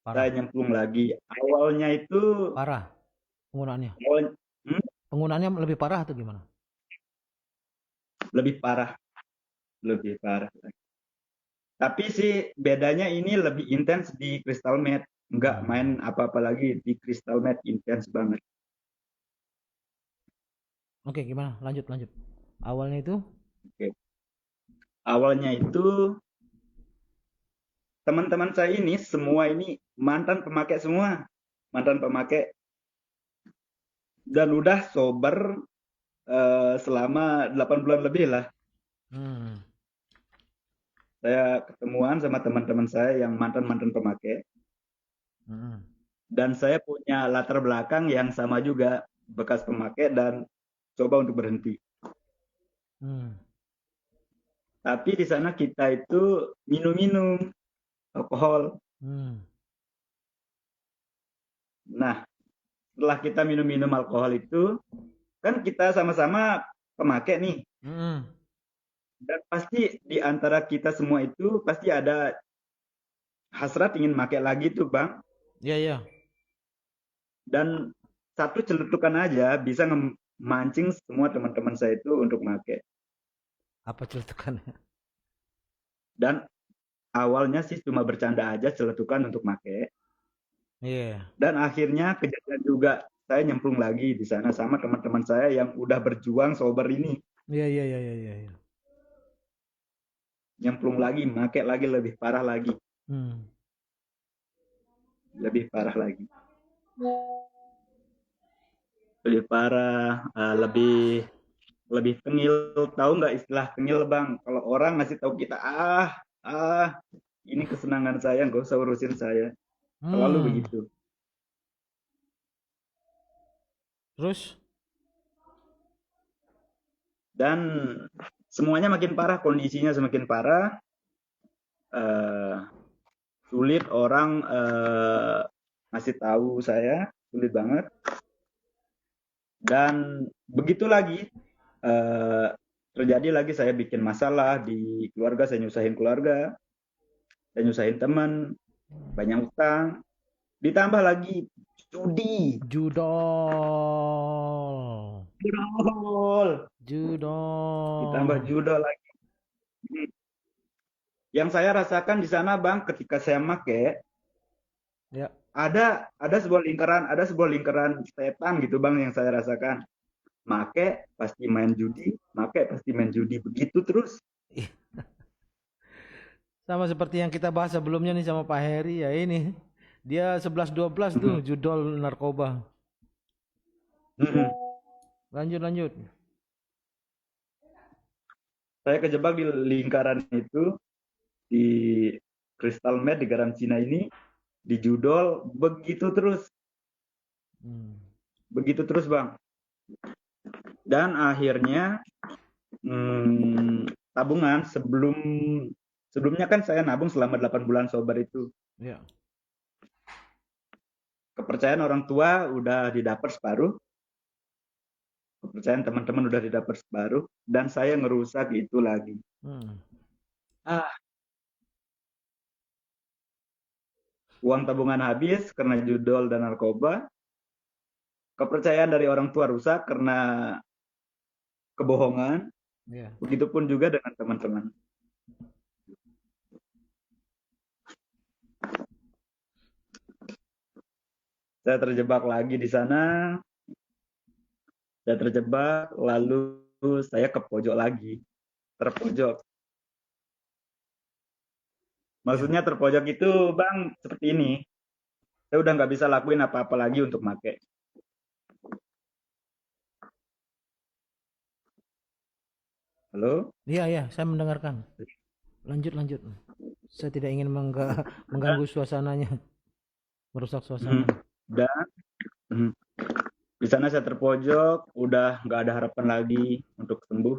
Saya Parah. nyemplung lagi. Awalnya itu Parah penggunaannya. awal, hmm, Penggunaannya lebih parah atau gimana? lebih parah, lebih parah. Tapi sih bedanya ini lebih intens di Crystal Meth. Nggak main Hmm. apa-apa lagi di Crystal Meth, intens banget. Oke, gimana? Lanjut, lanjut. Awalnya itu? Oke. Awalnya itu teman-teman saya ini semua ini mantan pemakai semua, mantan pemakai, dan udah sober selama 8 bulan lebih lah. Hmm. Saya ketemuan sama teman-teman saya yang mantan-mantan pemakai, Hmm. dan saya punya latar belakang yang sama juga, bekas pemakai dan coba untuk berhenti. Hmm. Tapi di sana kita itu minum-minum alkohol. Hmm. Nah, setelah kita minum-minum alkohol itu, kan kita sama-sama pemakai nih. Hmm. Dan pasti di antara kita semua itu pasti ada hasrat ingin pakai lagi tuh bang. Ya, ya. Dan satu celetukan aja bisa memancing semua teman-teman saya itu untuk pakai. Apa celetukannya? Dan awalnya sih cuma bercanda aja celetukan untuk pakai. Iya. Dan akhirnya kejadian juga, saya nyemplung lagi di sana sama teman-teman saya yang udah berjuang sober ini. Iya, iya, iya, iya, iya, iya. Nyemplung lagi, pakai lagi, lebih parah lagi. Hmm. Lebih parah lagi. Lebih parah, lebih tengil. Tahu nggak istilah tengil bang? Kalau orang ngasih tahu kita, ini kesenangan saya, nggak usah urusin saya. Selalu Hmm. begitu. Terus? Dan semuanya makin parah, kondisinya semakin parah. Eh, Sulit orang ngasih tahu saya, sulit banget. Dan begitu lagi, eh, terjadi lagi saya bikin masalah di keluarga, saya nyusahin keluarga, saya nyusahin teman, banyak utang, ditambah lagi judi, Judol. judol, ditambah Judol. judol lagi. Yang saya rasakan di sana bang, ketika saya make, Ya. ada sebuah lingkaran setan gitu bang yang saya rasakan. Make pasti main judi, make pasti main judi, begitu terus. Sama seperti yang kita bahas sebelumnya nih sama Pak Heri ya ini. Dia 11-12 tuh judol narkoba. Lanjut, lanjut. Saya kejebak di lingkaran itu, di Crystal Meth di Garansina ini. di judol, Hmm. begitu terus Bang. Dan akhirnya tabungan sebelumnya kan saya nabung selama 8 bulan sober itu. Ya. Kepercayaan orang tua udah didapat separuh, kepercayaan teman-teman udah didapat separuh, dan saya ngerusak itu lagi. Hmm. Ah, uang tabungan habis karena judol dan narkoba, kepercayaan dari orang tua rusak karena kebohongan, Ya. begitupun juga dengan teman-teman. Saya terjebak lagi di sana, saya terjebak, lalu saya ke pojok lagi, terpojok. Ya. Maksudnya terpojok itu Bang seperti ini, saya udah nggak bisa lakuin apa-apa lagi untuk make. Halo? Iya, iya, saya mendengarkan. Lanjut, lanjut. Saya tidak ingin mengganggu suasananya, merusak Hmm. suasana. Dan di sana saya terpojok, udah nggak ada harapan lagi untuk sembuh,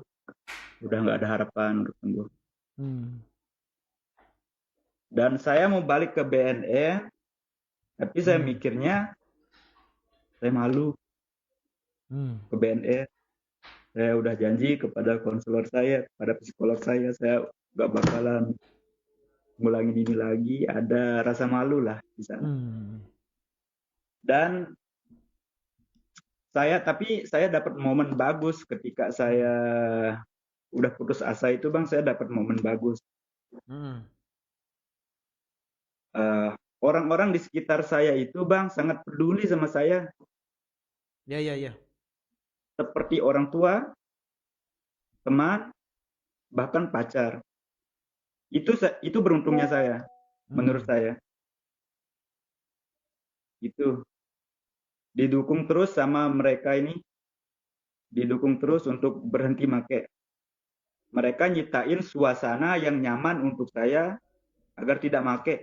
udah nggak ada harapan untuk sembuh. Hmm. Dan saya mau balik ke BNN, tapi saya Hmm. mikirnya saya malu Hmm. ke BNN. Saya udah janji kepada konselor saya, kepada psikolog saya nggak bakalan ngulangin ini lagi. Ada rasa malu lah di sana. Hmm. Dan tapi saya dapat momen bagus ketika saya udah putus asa itu Bang, saya dapat momen bagus. Hmm. Eh, Orang-orang di sekitar saya itu Bang sangat peduli sama saya, Ya, ya, ya. seperti orang tua, teman, bahkan pacar. Itu beruntungnya saya, menurut Hmm. saya. Itu didukung terus sama mereka ini, didukung terus untuk berhenti make. Mereka nyiptain suasana yang nyaman untuk saya agar tidak make.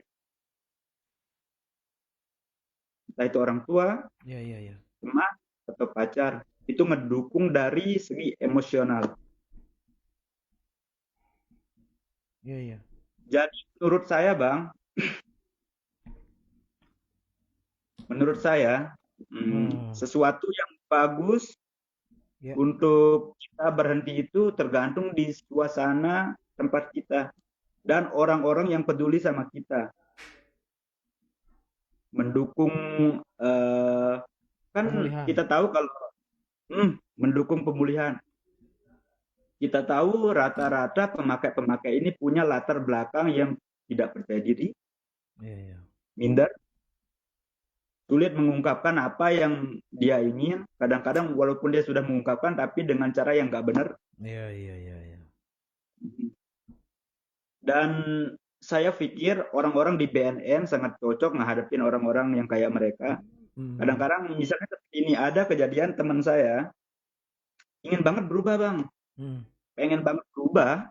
Entah itu orang tua, Ya, ya, ya. teman, atau pacar. Itu mendukung dari segi emosional. Ya, ya. Jadi menurut saya Hmm. sesuatu yang bagus Ya. untuk kita berhenti itu tergantung di suasana tempat kita dan orang-orang yang peduli sama kita. Mendukung eh, kan Pemulihan. kita tahu kalau mendukung pemulihan. Kita tahu rata-rata pemakai-pemakai ini punya latar belakang yang tidak percaya diri, Ya, ya. minder, sulit mengungkapkan apa yang dia ingin. Kadang-kadang walaupun dia sudah mengungkapkan, tapi dengan cara yang nggak benar. Ya, ya, ya, ya. Dan saya pikir orang-orang di BNN sangat cocok menghadapin orang-orang yang kayak mereka. Hmm. Kadang-kadang misalnya seperti ini ada kejadian teman saya ingin banget berubah Bang, Hmm. pengen banget berubah,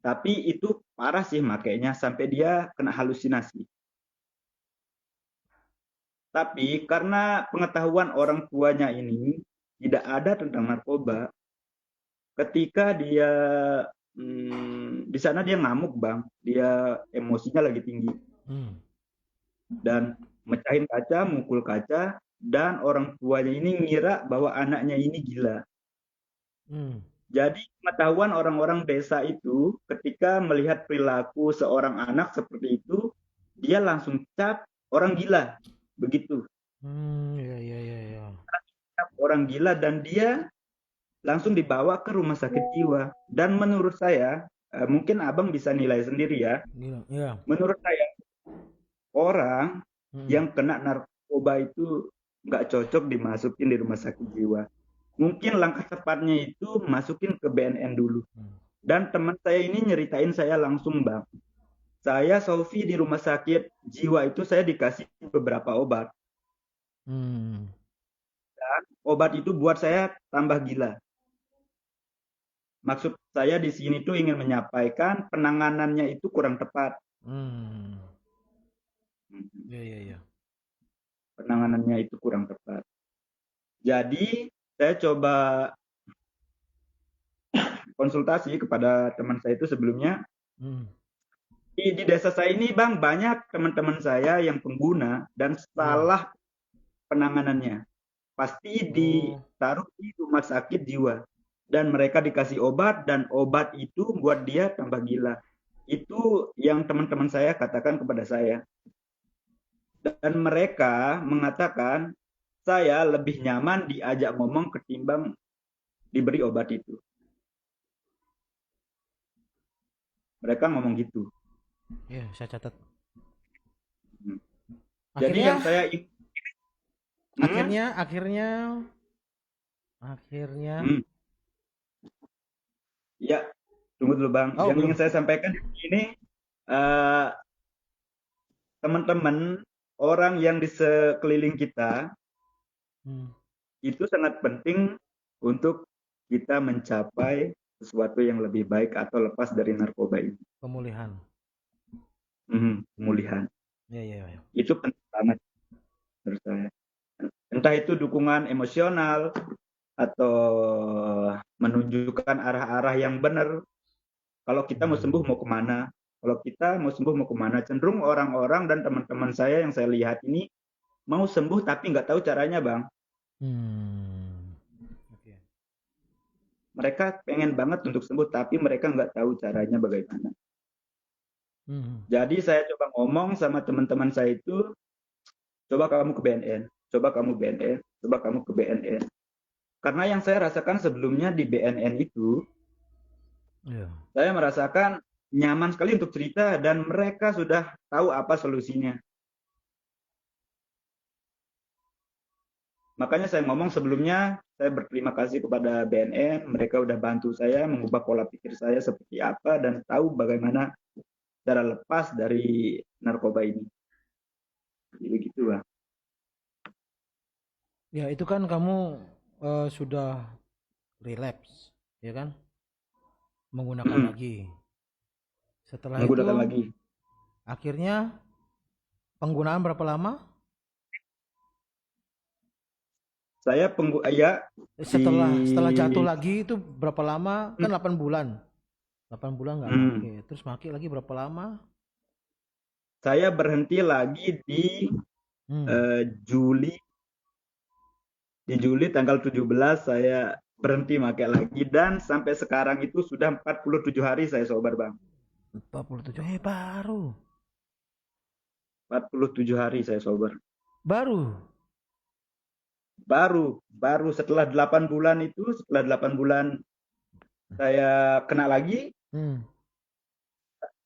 tapi itu parah sih makainya sampai dia kena halusinasi. Tapi karena pengetahuan orang tuanya ini tidak ada tentang narkoba, ketika dia di sana dia ngamuk Bang, dia emosinya lagi tinggi Hmm. dan mecahin kaca, mukul kaca, dan orang tuanya ini ngira bahwa anaknya ini gila. Hmm. Jadi pengetahuan orang-orang desa itu ketika melihat perilaku seorang anak seperti itu, dia langsung cap orang gila. Begitu. Hmm. Ya, ya, ya, ya. Cap orang gila dan dia langsung dibawa ke rumah sakit jiwa. Dan menurut saya, mungkin Abang bisa nilai sendiri ya. Gila. Ya. Menurut saya, orang Hmm. yang kena narkoba itu nggak cocok dimasukin di rumah sakit jiwa. Mungkin langkah tepatnya itu masukin ke BNN dulu. Hmm. Dan teman saya ini nyeritain saya langsung Bang. Saya Sofi di rumah sakit jiwa itu saya dikasih beberapa obat. Hmm. Obat itu buat saya tambah gila. Maksud saya di sini tuh ingin menyampaikan penanganannya itu kurang tepat. Hmm. Iya, iya, iya. Penanganannya itu kurang tepat. Jadi saya coba konsultasi kepada teman saya itu sebelumnya. Hmm. Di desa saya ini Bang, banyak teman-teman saya yang pengguna dan Iya. salah penanganannya. Pasti Oh. ditaruh di rumah sakit jiwa. Dan mereka dikasih obat dan obat itu buat dia tambah gila. Itu yang teman-teman saya katakan kepada saya. Dan mereka mengatakan saya lebih nyaman diajak ngomong ketimbang diberi obat itu. Mereka ngomong gitu. Iya, saya catat. Hmm. Jadi yang Akhirnya, saya hmm, akhirnya, akhirnya, akhirnya. hmm, ya, tunggu dulu Bang. Oh, Yang belum. ingin saya sampaikan di sini, eh, teman-teman, orang yang di sekeliling kita Hmm. itu sangat penting untuk kita mencapai sesuatu yang lebih baik atau lepas dari narkoba ini. Pemulihan. Pemulihan. Iya, iya, iya. Itu penting banget menurut saya. Entah itu dukungan emosional atau menunjukkan arah-arah yang benar. Kalau kita mau sembuh Hmm. mau kemana? Kalau kita mau sembuh mau kemana? Cenderung orang-orang dan teman-teman saya yang saya lihat ini mau sembuh tapi nggak tahu caranya, Bang. Hmm. Oke. Mereka pengen banget untuk sembuh tapi mereka nggak tahu caranya bagaimana. Hmm. Jadi saya coba ngomong sama teman-teman saya itu, coba kamu ke BNN, coba kamu BNN, coba kamu ke BNN. Karena yang saya rasakan sebelumnya di BNN itu, Iya. saya merasakan nyaman sekali untuk cerita dan mereka sudah tahu apa solusinya. Makanya saya ngomong sebelumnya, saya berterima kasih kepada BNN, mereka sudah bantu saya mengubah pola pikir saya seperti apa dan tahu bagaimana cara lepas dari narkoba ini. Jadi begitu, Bang. Ya, itu kan kamu sudah relapse, ya kan? Menggunakan lagi. Setelah itu, Menggunakan lagi. akhirnya penggunaan berapa lama? Saya ya di Setelah jatuh lagi itu berapa lama? Kan 8 bulan. 8 bulan nggak make. hmm, Terus make lagi berapa lama? saya berhenti lagi di Hmm. Juli. Di Juli tanggal 17 saya berhenti pakai lagi dan sampai sekarang itu sudah 47 hari saya sobar, Bang. 47. Baru. 47 hari saya sobar. Baru. Baru setelah 8 bulan itu, setelah 8 bulan saya kena lagi, Hmm.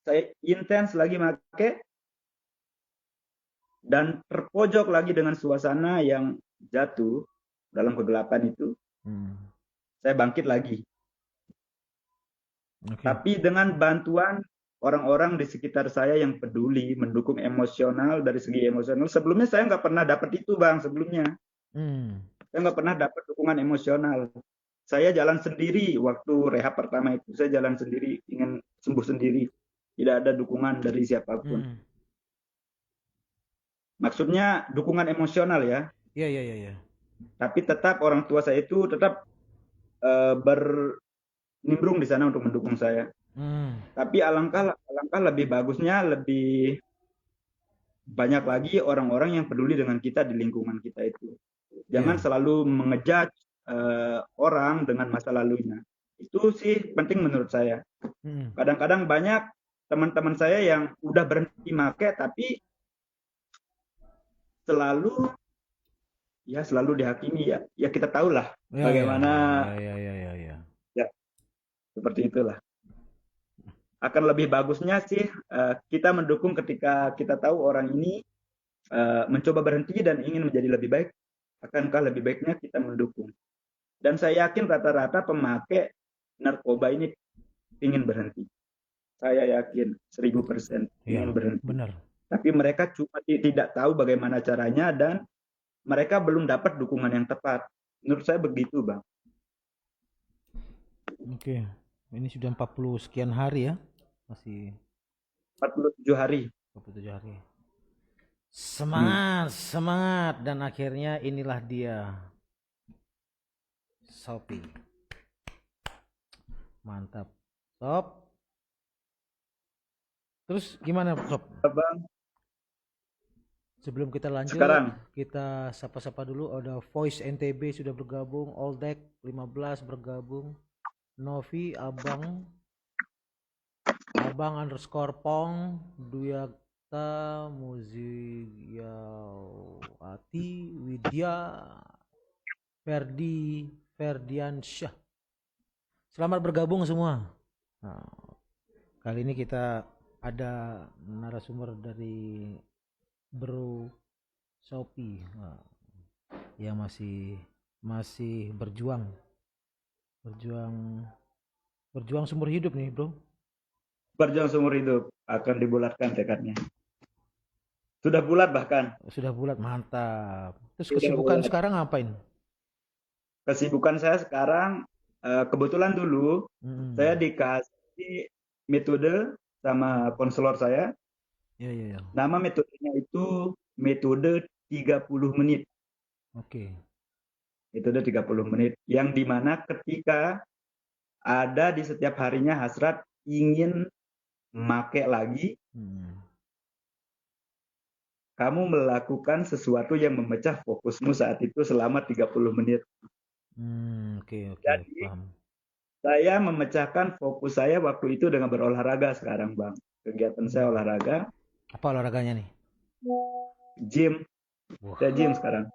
saya intens lagi pakai dan terpojok lagi dengan suasana yang jatuh dalam kegelapan itu, Hmm. saya bangkit lagi. Oke. Tapi dengan bantuan orang-orang di sekitar saya yang peduli, mendukung emosional dari segi emosional. Sebelumnya saya nggak pernah dapat itu, Bang. Sebelumnya Hmm. saya nggak pernah dapat dukungan emosional. Saya jalan sendiri waktu rehab pertama itu. Saya jalan sendiri, ingin sembuh sendiri. Tidak ada dukungan dari siapapun. Hmm. Maksudnya dukungan emosional ya. Iya, iya, iya, iya. Tapi tetap orang tua saya itu tetap bernimbrung di sana untuk mendukung saya. Hmm. Tapi alangkah lebih bagusnya, lebih banyak lagi orang-orang yang peduli dengan kita di lingkungan kita itu. Jangan Iya. selalu mengejudge orang dengan masa lalunya. Itu sih penting menurut saya. Hmm. Kadang-kadang banyak teman-teman saya yang udah berhenti make tapi selalu selalu dihakimi ya. Ya kita tahulah Ya, ya, bagaimana ya, ya, ya, ya, ya, ya. ya seperti itulah. Akan lebih bagusnya sih kita mendukung ketika kita tahu orang ini mencoba berhenti dan ingin menjadi lebih baik. Akankah lebih baiknya kita mendukung? Dan saya yakin rata-rata pemakai narkoba ini ingin berhenti. Saya yakin 1000% Iya, ingin berhenti. benar. Tapi mereka cuma tidak tahu bagaimana caranya dan mereka belum dapat dukungan yang tepat. Menurut saya begitu, Bang. Oke. Ini sudah 40 sekian hari ya. Masih 47 hari. 47 hari. Hmm. Semangat, semangat, dan akhirnya inilah dia, Shopee. Mantap. Sob, terus gimana Sob? Bang, Sebelum kita lanjut, sekarang kita sapa-sapa dulu. Ada Voice NTB sudah bergabung, Oldek 15 bergabung, Novi, Abang, Abang underscore Pong, Duyakta, Muziawati, Widya, Ferdi, Ferdiansyah. Selamat bergabung semua. Nah, kali ini kita ada narasumber dari Bro Shopee. Nah, yang masih masih berjuang berjuang berjuang seumur hidup nih bro. berjuang seumur hidup akan dibulatkan tekadnya. Sudah bulat bahkan. Sudah bulat, mantap. Terus Sudah kesibukan bulat. sekarang ngapain? Kesibukan saya sekarang, kebetulan dulu saya Hmm. dikasih metode sama konselor saya. Ya ya ya. Nama metodenya itu metode 30 menit. Oke. Metode 30 menit. Yang dimana ketika ada di setiap harinya hasrat ingin make lagi, Hmm. kamu melakukan sesuatu yang memecah fokusmu saat itu selama 30 menit. Oke oke Jadi paham. saya memecahkan fokus saya waktu itu dengan berolahraga sekarang, Bang. Kegiatan saya Hmm. olahraga, Apa olahraganya nih? gym. Saya Wah. gym sekarang.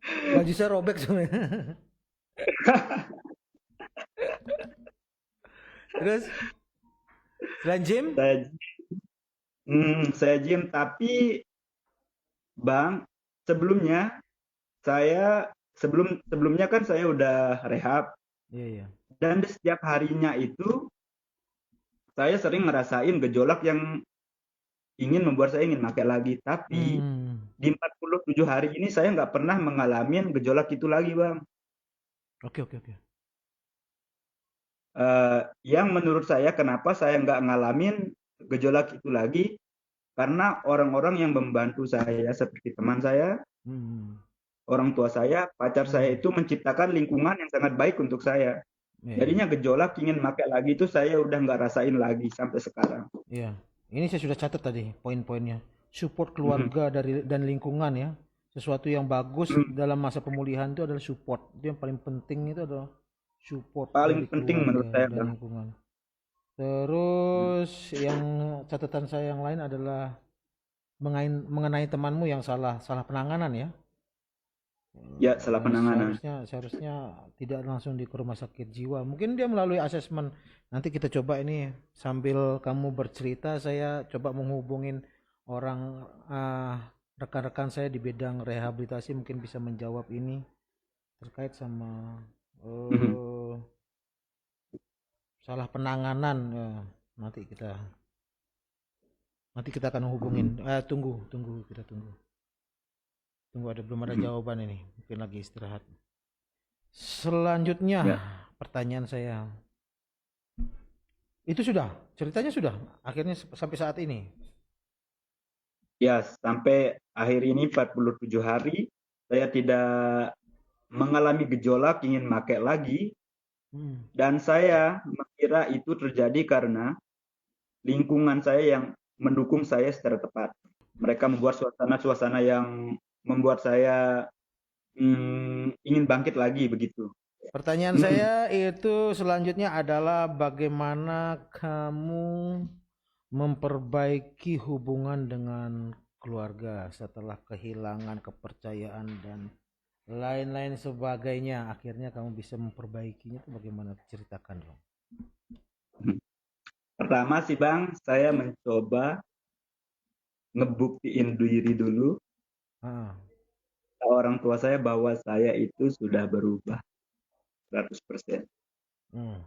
Baju saya robek sebenarnya. Terus selain gym? Saya saya gym, tapi Bang, sebelumnya sebelumnya kan saya udah rehab, Iya iya. dan di setiap harinya itu saya sering ngerasain gejolak yang ingin membuat saya ingin pakai lagi. Tapi Hmm. di 47 hari ini saya nggak pernah mengalami gejolak itu lagi, Bang. Oke oke oke. Yang menurut saya kenapa saya nggak ngalamin gejolak itu lagi, karena orang-orang yang membantu saya seperti teman saya, Hmm. orang tua saya, pacar saya Hmm. itu menciptakan lingkungan yang sangat baik untuk saya. Iya iya. Jadinya gejolak ingin pakai lagi itu saya udah nggak rasain lagi sampai sekarang. Iya. Ini saya sudah catat tadi poin-poinnya. Support Mhm. keluarga dari dan lingkungan ya. Sesuatu yang bagus Hmm. dalam masa pemulihan itu adalah support. Itu yang paling penting itu adalah support Paling dari penting menurut keluarga saya, dan Bang. lingkungan. Hmm. Terus yang catatan saya yang lain adalah mengenai temanmu yang salah salah penanganan ya. Ya, salah penanganan. Seharusnya tidak langsung di ke rumah sakit jiwa. Mungkin dia melalui asesmen. Nanti kita coba ini sambil kamu bercerita, saya coba menghubungin orang rekan-rekan saya di bidang rehabilitasi mungkin bisa menjawab ini terkait sama Mhm. eh, salah penanganan. Ya, nanti kita nanti kita akan hubungin. Tunggu, tunggu, kita tunggu. Tunggu ada belum ada Mhm. jawaban ini. Mungkin lagi istirahat. Selanjutnya Ya, pertanyaan saya. Itu sudah, ceritanya sudah. Akhirnya sampai saat ini. ya, sampai akhir ini 47 hari saya tidak mengalami gejolak ingin pakai lagi, Hmm. dan saya mengira itu terjadi karena lingkungan saya yang mendukung saya secara tepat. Mereka membuat suasana-suasana yang membuat saya ingin bangkit lagi begitu. Pertanyaan Hmm. saya itu selanjutnya adalah bagaimana kamu memperbaiki hubungan dengan keluarga setelah kehilangan kepercayaan dan lain-lain sebagainya. Akhirnya kamu bisa memperbaikinya itu bagaimana? Ceritakan dong. Pertama sih Bang, saya mencoba ngebuktiin diri dulu Ah, ke orang tua saya bahwa saya itu sudah berubah 100%. hmm,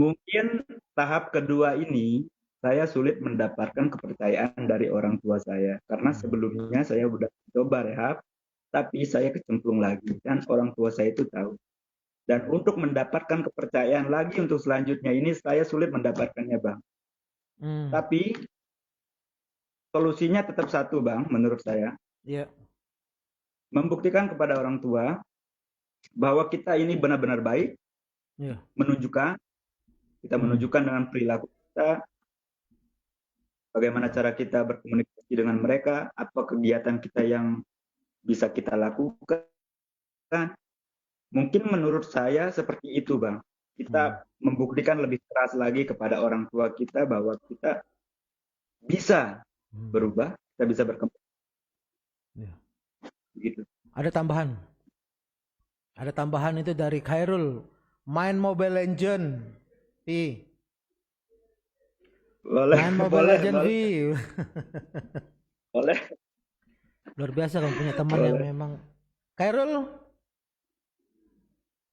Mungkin tahap kedua ini saya sulit mendapatkan kepercayaan dari orang tua saya karena hmm, sebelumnya saya sudah coba rehab, tapi saya kecemplung lagi dan orang tua saya itu tahu. Dan untuk mendapatkan kepercayaan lagi untuk selanjutnya ini saya sulit mendapatkannya, Bang. Hmm. Tapi solusinya tetap satu, Bang, menurut saya. Ya. Membuktikan kepada orang tua bahwa kita ini benar-benar baik, Ya. kita menunjukkan dengan perilaku kita, bagaimana cara kita berkomunikasi dengan mereka, apa kegiatan kita yang bisa kita lakukan. Mungkin menurut saya seperti itu, Bang. Kita membuktikan lebih keras lagi kepada orang tua kita bahwa kita bisa berubah, kita bisa berkembang. Ya. Gitu. Ada tambahan. Ada tambahan itu dari Khairul. Main Mobile Legend. Pi. Main Mobile Legend, Pi. Boleh. Luar biasa kamu punya teman yang memang. Khairul.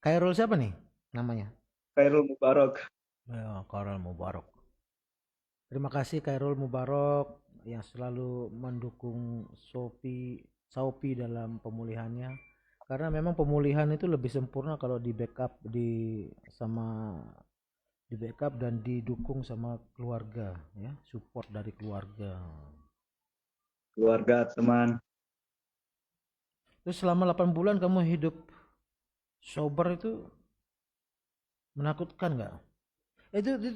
Khairul siapa nih namanya? Khairul Mubarak. Ya, Khairul Mubarak. Terima kasih Khairul Mubarak yang selalu mendukung Sophie dalam pemulihannya. Karena memang pemulihan itu lebih sempurna kalau di backup dan didukung sama keluarga, ya, support dari keluarga. Keluarga, teman. Terus selama 8 bulan kamu hidup sober itu menakutkan nggak?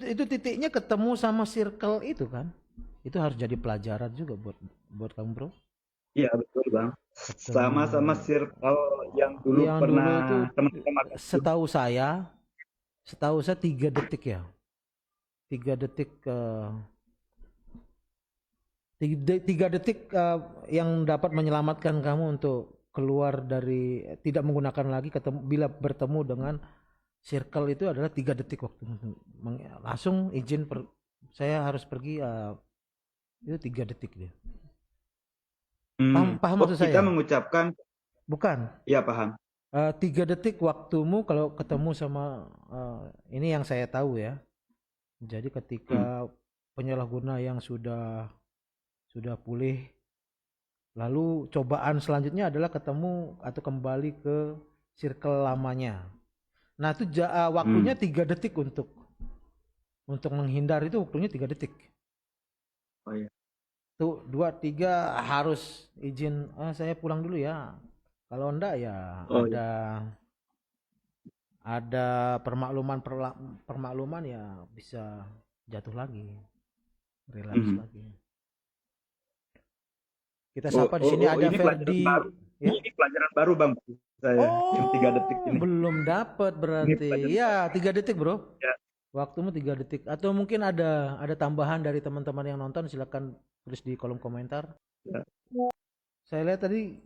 Itu titiknya ketemu sama circle itu kan? Itu harus jadi pelajaran juga buat kamu, bro. Iya, betul, Bang. Ketemu Sama-sama circle yang dulu yang dulu pernah itu teman-teman. setahu saya 3 detik ya. 3 detik 3 detik yang dapat menyelamatkan kamu untuk keluar dari tidak menggunakan lagi bila bertemu dengan circle itu adalah 3 detik waktu langsung izin saya harus pergi, itu 3 detik dia. Paham maksud kita saya? mengucapkan Bukan. Iya, paham. 3 detik waktumu kalau ketemu sama ini yang saya tahu ya. Jadi ketika penyalahguna yang sudah pulih, lalu cobaan selanjutnya adalah ketemu atau kembali ke circle lamanya. Nah itu waktunya 3 detik untuk menghindar, itu waktunya 3 detik. Oh iya. Tuh 2, 3 harus izin, saya pulang dulu ya. Kalau enggak ya ada permakluman ya bisa jatuh lagi, relapse lagi. Kita sapa di sini ada ini Ferdi. Ya? Ini pelajaran baru, Bang. Saya yang 3 detik ini. Belum dapat berarti. Ya, 3 detik, Bro. Ya. Waktumu 3 detik. Atau mungkin ada tambahan dari teman-teman yang nonton, silakan tulis di kolom komentar. Ya. Saya lihat tadi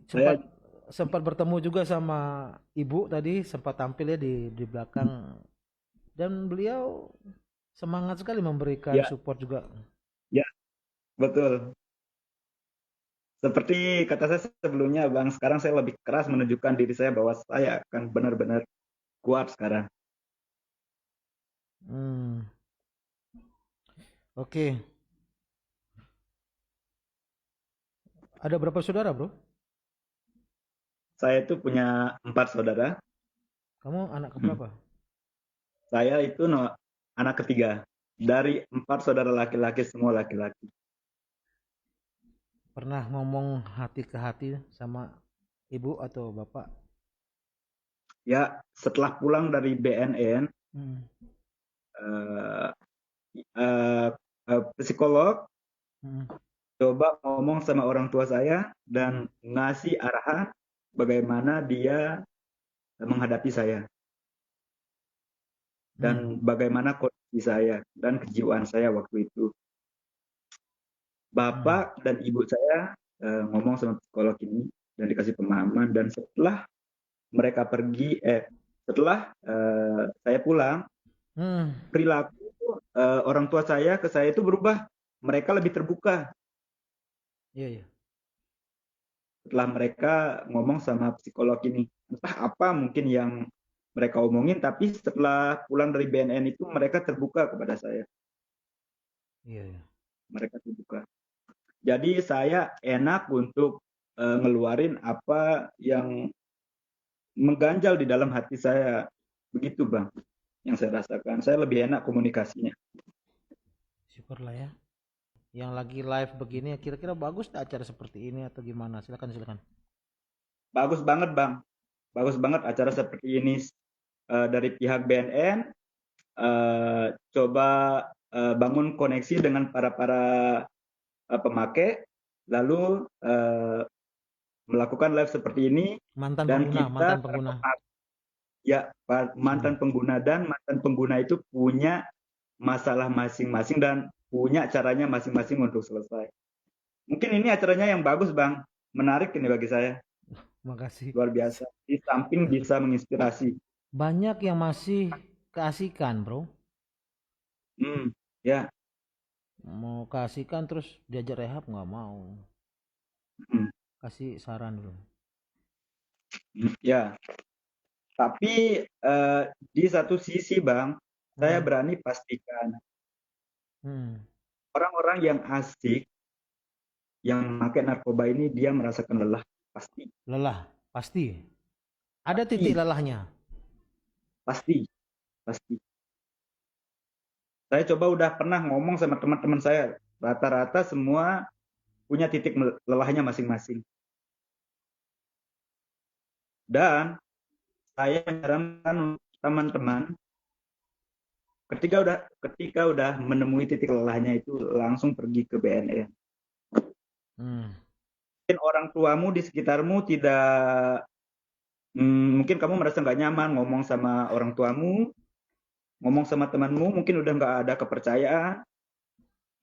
sempat bertemu juga sama Ibu tadi, sempat tampil ya di belakang. Dan beliau semangat sekali memberikan support juga. Ya, betul. Seperti kata saya sebelumnya, Bang, sekarang saya lebih keras menunjukkan diri saya bahwa saya akan benar-benar kuat sekarang. Oke. Ada berapa saudara, Bro? Saya itu punya 4 saudara. Kamu anak keberapa? Saya itu anak ketiga. Dari 4 saudara laki-laki, semua laki-laki. Pernah ngomong hati ke hati sama ibu atau bapak? Ya, setelah pulang dari BNN, psikolog coba ngomong sama orang tua saya dan ngasih arahan bagaimana dia menghadapi saya dan bagaimana kondisi saya dan kejiwaan saya waktu itu. Bapak dan ibu saya ngomong sama psikolog ini dan dikasih pemahaman, dan setelah mereka pergi, setelah saya pulang, perilaku orang tua saya ke saya itu berubah. Mereka lebih terbuka. Iya. Setelah mereka ngomong sama psikolog ini, entah apa mungkin yang mereka omongin, tapi setelah pulang dari BNN itu mereka terbuka kepada saya. Iya. Mereka terbuka. Jadi saya enak untuk ngeluarin apa yang mengganjal di dalam hati saya. Begitu Bang, yang saya rasakan. Saya lebih enak komunikasinya. Syukurlah ya. Yang lagi live begini kira-kira bagus tak acara seperti ini atau gimana? Silakan silakan. Bagus banget Bang, bagus banget acara seperti ini. Dari pihak BNN coba bangun koneksi dengan para pemakai, lalu melakukan live seperti ini, Mantan dan pengguna, kita mantan pengguna. ya mantan pengguna, dan mantan pengguna itu punya masalah masing-masing dan punya caranya masing-masing untuk selesai. Mungkin ini acaranya yang bagus Bang, menarik ini bagi saya, Makasih. luar biasa. Di samping bisa menginspirasi. Banyak yang masih keasikan, bro. Ya. Mau keasikan terus diajak rehab nggak mau. Kasih saran dulu. Ya. Tapi di satu sisi Bang, saya berani pastikan orang-orang yang asik, yang pakai narkoba ini dia merasakan lelah pasti. Lelah, pasti. Ada titik lelahnya. Pasti. Saya coba udah pernah ngomong sama teman-teman saya, rata-rata semua punya titik lelahnya masing-masing. Dan saya menyarankan teman-teman ketika udah menemui titik lelahnya itu langsung pergi ke BNN. Mungkin orang tuamu di sekitarmu tidak, mungkin kamu merasa nggak nyaman ngomong sama orang tuamu, ngomong sama temanmu, mungkin udah nggak ada kepercayaan,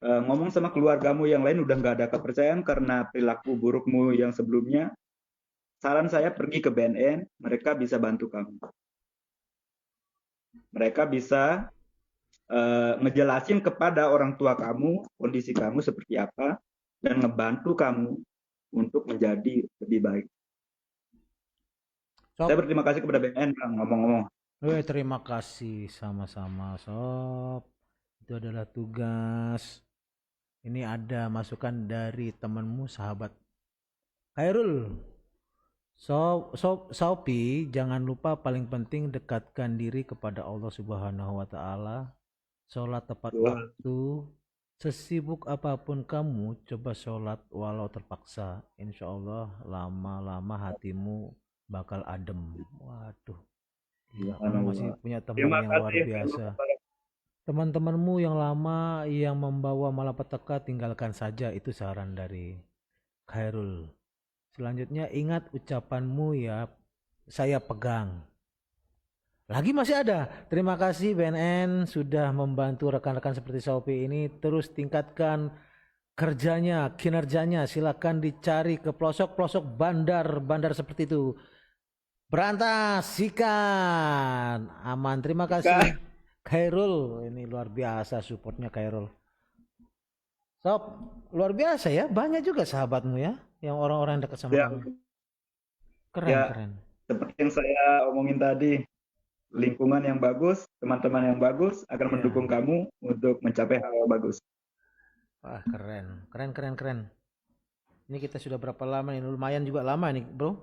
ngomong sama keluargamu yang lain udah nggak ada kepercayaan karena perilaku burukmu yang sebelumnya. Saran saya pergi ke BNN, mereka bisa bantu kamu. Mereka bisa ngejelasin kepada orang tua kamu kondisi kamu seperti apa dan ngebantu kamu untuk menjadi lebih baik. Saya berterima kasih kepada BNN Bang, ngomong-ngomong. Terima kasih sama-sama Sob. Itu adalah tugas. Ini ada masukan dari temanmu sahabat Khairul. Sopi, jangan lupa paling penting dekatkan diri kepada Allah Subhanahu wa taala. Sholat tepat waktu. Sesibuk apapun kamu, coba sholat walau terpaksa. Insya Allah lama-lama hatimu bakal adem. Waduh, gila, kamu masih punya teman yang luar biasa. Teman-temanmu yang lama yang membawa malapetaka tinggalkan saja, itu saran dari Khairul. Selanjutnya ingat ucapanmu ya, saya pegang. Lagi masih ada. Terima kasih BNN sudah membantu rekan-rekan seperti Sopi ini. Terus tingkatkan kerjanya, kinerjanya. Silakan dicari ke pelosok-pelosok bandar seperti itu. Berantas,ikan aman. Terima kasih Khairul. Ini luar biasa supportnya Khairul. Sob, luar biasa ya. Banyak juga sahabatmu ya, yang orang-orang yang dekat sama kamu. Keren. Seperti yang saya omongin tadi, lingkungan yang bagus, teman-teman yang bagus akan mendukung kamu untuk mencapai hal yang bagus. Wah, keren. Ini kita sudah berapa lama nih? Lumayan juga lama nih, bro.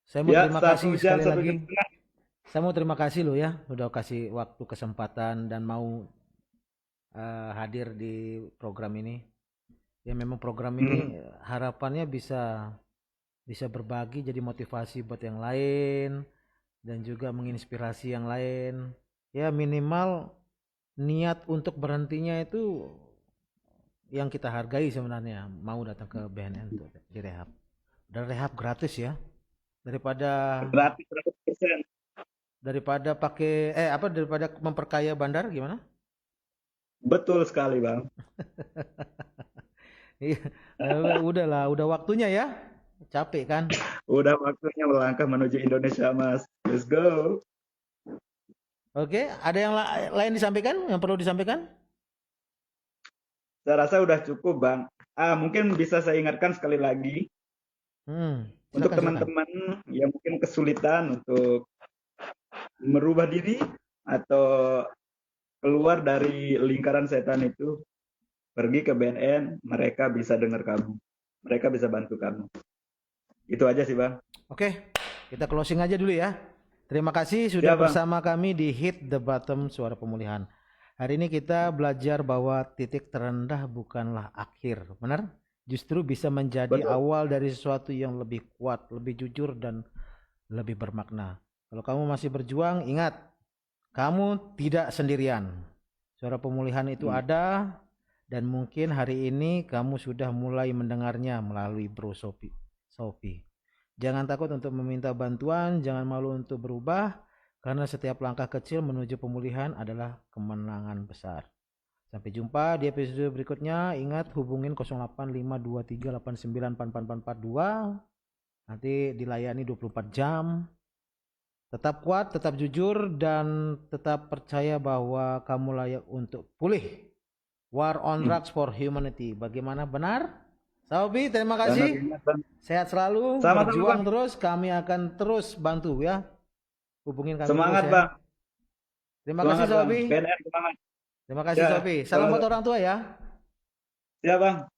Saya mau terima kasih sekali lagi. Saya mau terima kasih lo ya, udah kasih waktu, kesempatan, dan mau hadir di program ini. Ya memang program ini harapannya bisa berbagi, jadi motivasi buat yang lain dan juga menginspirasi yang lain. Ya minimal niat untuk berhentinya itu yang kita hargai sebenarnya, mau datang ke BNN untuk direhab. Dan rehab gratis ya. Daripada gratis 100%. Daripada memperkaya bandar gimana? Betul sekali, Bang. Udahlah, udah waktunya ya. Capek kan? Udah waktunya melangkah menuju Indonesia, Mas. Let's go. Oke, ada yang lain disampaikan? Yang perlu disampaikan? Saya rasa udah cukup, Bang. Mungkin bisa saya ingatkan sekali lagi. Untuk teman-teman yang mungkin kesulitan untuk merubah diri atau keluar dari lingkaran setan itu, pergi ke BNN, mereka bisa dengar kamu. Mereka bisa bantu kamu. Itu aja sih, Bang. Oke, kita closing aja dulu ya. Terima kasih sudah Ya, Bang. bersama kami di Hit the Bottom Suara Pemulihan. Hari ini kita belajar bahwa titik terendah bukanlah akhir, benar? Justru bisa menjadi Betul. awal dari sesuatu yang lebih kuat, lebih jujur dan lebih bermakna. Kalau kamu masih berjuang, ingat, kamu tidak sendirian. Suara pemulihan itu ada dan mungkin hari ini kamu sudah mulai mendengarnya melalui Bro Sophie. Jangan takut untuk meminta bantuan, jangan malu untuk berubah, karena setiap langkah kecil menuju pemulihan adalah kemenangan besar. Sampai jumpa di episode berikutnya. Ingat hubungin 085238944442. Nanti dilayani 24 jam. Tetap kuat, tetap jujur, dan tetap percaya bahwa kamu layak untuk pulih. War on drugs for humanity. Bagaimana, benar? Sophie, terima kasih. Benar, Bang. Sehat selalu, Sama-sama, berjuang Bang. terus. Kami akan terus bantu ya. Hubungin kami Semangat, terus ya. Bang. Terima Semangat, kasih Bang. Sophie. PNR semangat. Terima kasih Ya, Sophie. Salam buat orang tua ya. Ya, Bang.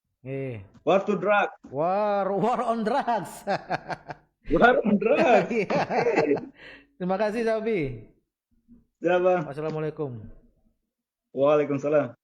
War to drug. War on drugs. War on drug. Iya. Terima kasih Sophie. Ya, Bang. Wassalamualaikum. Waalaikumsalam.